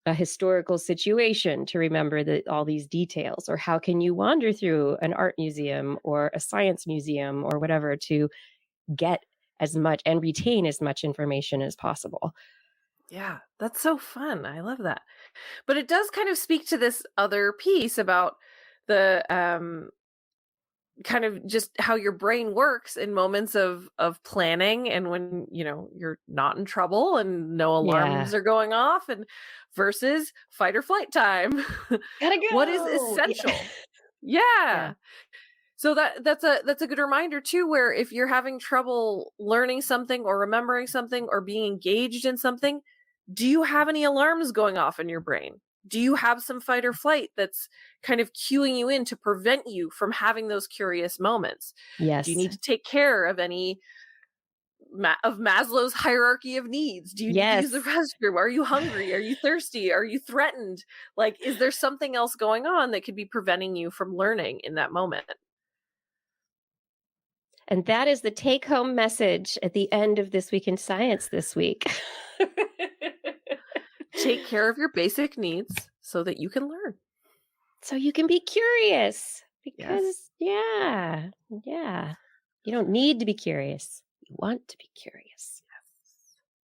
a historical situation to remember all these details? Or how can you wander through an art museum or a science museum or whatever to get as much and retain as much information as possible? Yeah, that's so fun. I love that. But it does kind of speak to this other piece about the kind of just how your brain works in moments of planning, and when you're not in trouble and no alarms are going off, and versus fight or flight time. Gotta go. What is essential? Yeah. So that's a good reminder too, where if you're having trouble learning something or remembering something or being engaged in something, do you have any alarms going off in your brain? Do you have some fight or flight that's kind of cueing you in to prevent you from having those curious moments? Yes. Do you need to take care of any of Maslow's hierarchy of needs? Do you need to use the restroom? Are you hungry? Are you thirsty? Are you threatened? Like, is there something else going on that could be preventing you from learning in that moment? And that is the take-home message at the end of This Week in Science this week. Take care of your basic needs so that you can learn. So you can be curious. Because, yes. Yeah. You don't need to be curious. You want to be curious.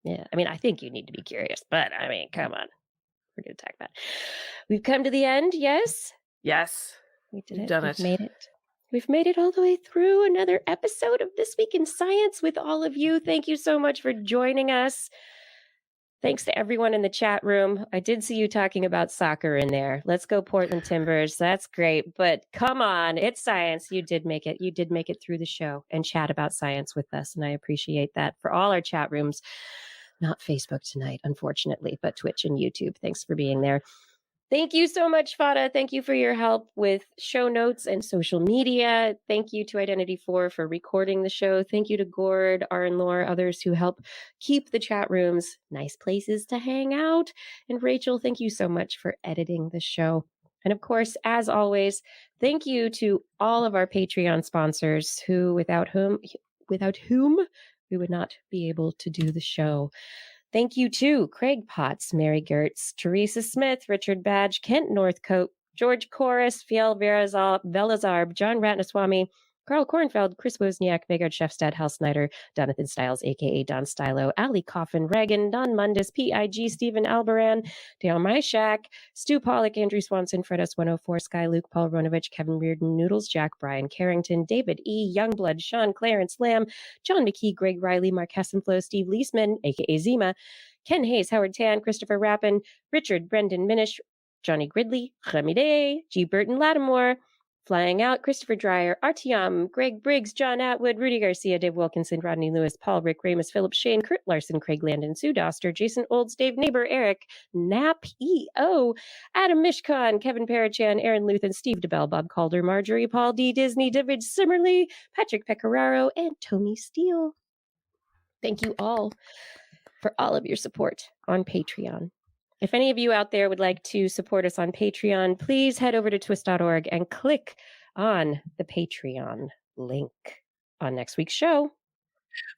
Yes. Yeah. I mean, I think you need to be curious, but I mean, come on. We're going to talk about it. We've come to the end, yes? Yes. We did We've done it. Made it. We've made it all the way through another episode of This Week in Science with all of you. Thank you so much for joining us. Thanks to everyone in the chat room. I did see you talking about soccer in there. Let's go Portland Timbers. That's great. But come on, it's science. You did make it. You did make it through the show and chat about science with us. And I appreciate that for all our chat rooms. Not Facebook tonight, unfortunately, but Twitch and YouTube. Thanks for being there. Thank you so much, Fada. Thank you for your help with show notes and social media. Thank you to Identity4 for recording the show. Thank you to Gord, and Lore, others who help keep the chat rooms nice places to hang out. And Rachel, thank you so much for editing the show. And of course, as always, thank you to all of our Patreon sponsors without whom we would not be able to do the show. Thank you to Craig Potts, Mary Gertz, Teresa Smith, Richard Badge, Kent Northcote, George Corris, Fiel Velazarb, John Ratnaswamy, Carl Kornfeld, Chris Wozniak, Vegard Shefstad, Hal Snyder, Jonathan Stiles, a.k.a. Don Stylo, Ali Coffin, Reagan, Don Mundus, P.I.G., Stephen Albaran, Dale Myshak, Stu Pollock, Andrew Swanson, Fredos 104, Sky Luke, Paul Ronovich, Kevin Reardon, Noodles, Jack Bryan, Carrington, David E., Youngblood, Sean Clarence Lamb, John McKee, Greg Riley, Mark Hessenflow, Steve Leisman, a.k.a. Zima, Ken Hayes, Howard Tan, Christopher Rappin, Richard Brendan Minish, Johnny Gridley, Remy Day, G. Burton Lattimore, Flying Out, Christopher Dreyer, Artyom, Greg Briggs, John Atwood, Rudy Garcia, Dave Wilkinson, Rodney Lewis, Paul Rick Ramus, Philip Shane, Kurt Larson, Craig Landon, Sue Doster, Jason Olds, Dave Neighbor, Eric Knapp, E.O., Adam Mishkon, Kevin Parachan, Aaron Luthen, Steve DeBell, Bob Calder, Marjorie, Paul D. Disney, David Simmerly, Patrick Pecoraro, and Tony Steele. Thank you all for all of your support on Patreon. If any of you out there would like to support us on Patreon, please head over to TWIS.org and click on the Patreon link on next week's show.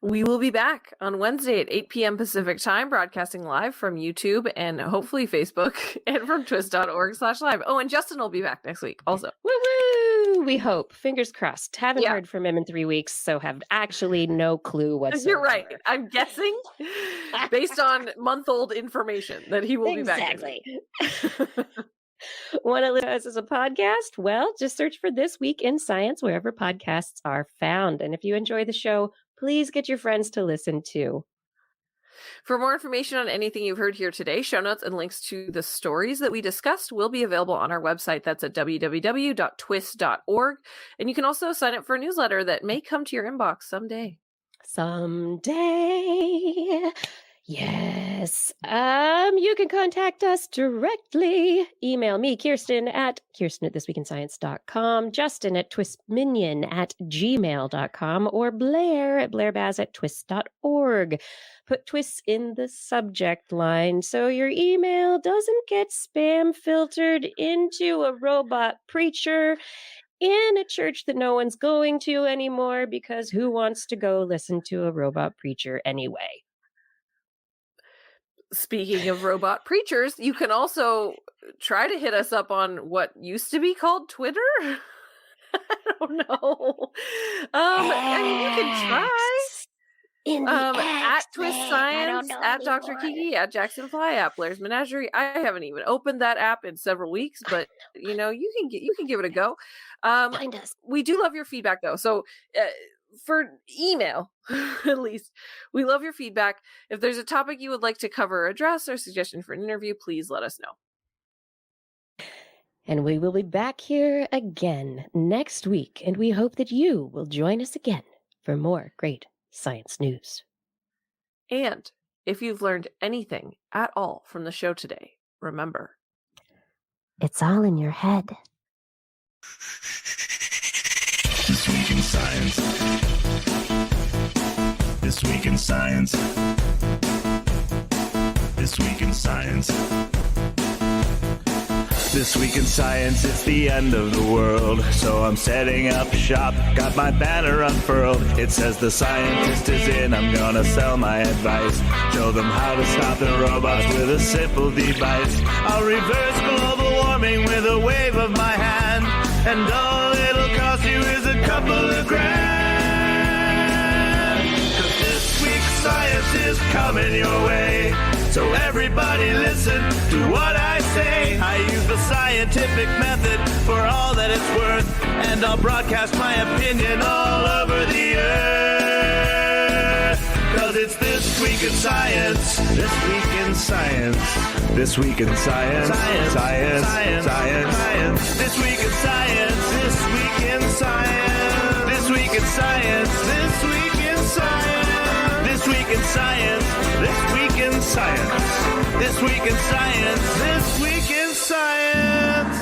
We will be back on Wednesday at 8 p.m. Pacific time, broadcasting live from YouTube and hopefully Facebook and from twist.org/live. Oh, and Justin will be back next week also. Woo-woo! We hope. Fingers crossed. Haven't heard from him in 3 weeks, so have actually no clue whatsoever. You're right. I'm guessing based on month-old information that he will be back. Exactly. Want to listen to us as a podcast? Well, just search for This Week in Science wherever podcasts are found. And if you enjoy the show, please get your friends to listen too. For more information on anything you've heard here today, show notes and links to the stories that we discussed will be available on our website. That's at www.twist.org. And you can also sign up for a newsletter that may come to your inbox someday. Someday. Yes. You can contact us directly. Email me, Kirsten at thisweekinscience.com, Justin at twistminion@gmail.com, or Blair at blairbaz@twist.org. Put TWIS in the subject line so your email doesn't get spam filtered into a robot preacher in a church that no one's going to anymore, because who wants to go listen to a robot preacher anyway? Speaking of robot preachers, you can also try to hit us up on what used to be called Twitter. I don't know. I mean, you can try. At TWIS Science, at Dr. Kiki, at Jackson Fly, at Blair's Menagerie. I haven't even opened that app in several weeks, but you can give it a go. Find us. We do love your feedback though. So for email, at least, we love your feedback. If there's a topic you would like to cover or address or suggestion for an interview, please let us know. And we will be back here again next week, and we hope that you will join us again for more great science news. And if you've learned anything at all from the show today, remember, it's all in your head. This Week in Science. This Week in Science. This Week in Science. This Week in Science, it's the end of the world. So I'm setting up shop, got my banner unfurled. It says the scientist is in, I'm gonna sell my advice. Show them how to stop the robots with a simple device. I'll reverse global warming with a wave of my hand. And all it'll cost you is a couple of grand. 'Cause this week's science is coming your way. So everybody listen to what I say. I use the scientific method for all that it's worth. And I'll broadcast my opinion all over the earth. 'Cause it's This Week in Science. This Week in Science. This Week in Science. Science. Science. Science. Science. Science. This Week in Science. This Week in Science. This Week in Science. This Week in Science. This Week in Science. This Week in Science. This Week in Science. This Week in Science.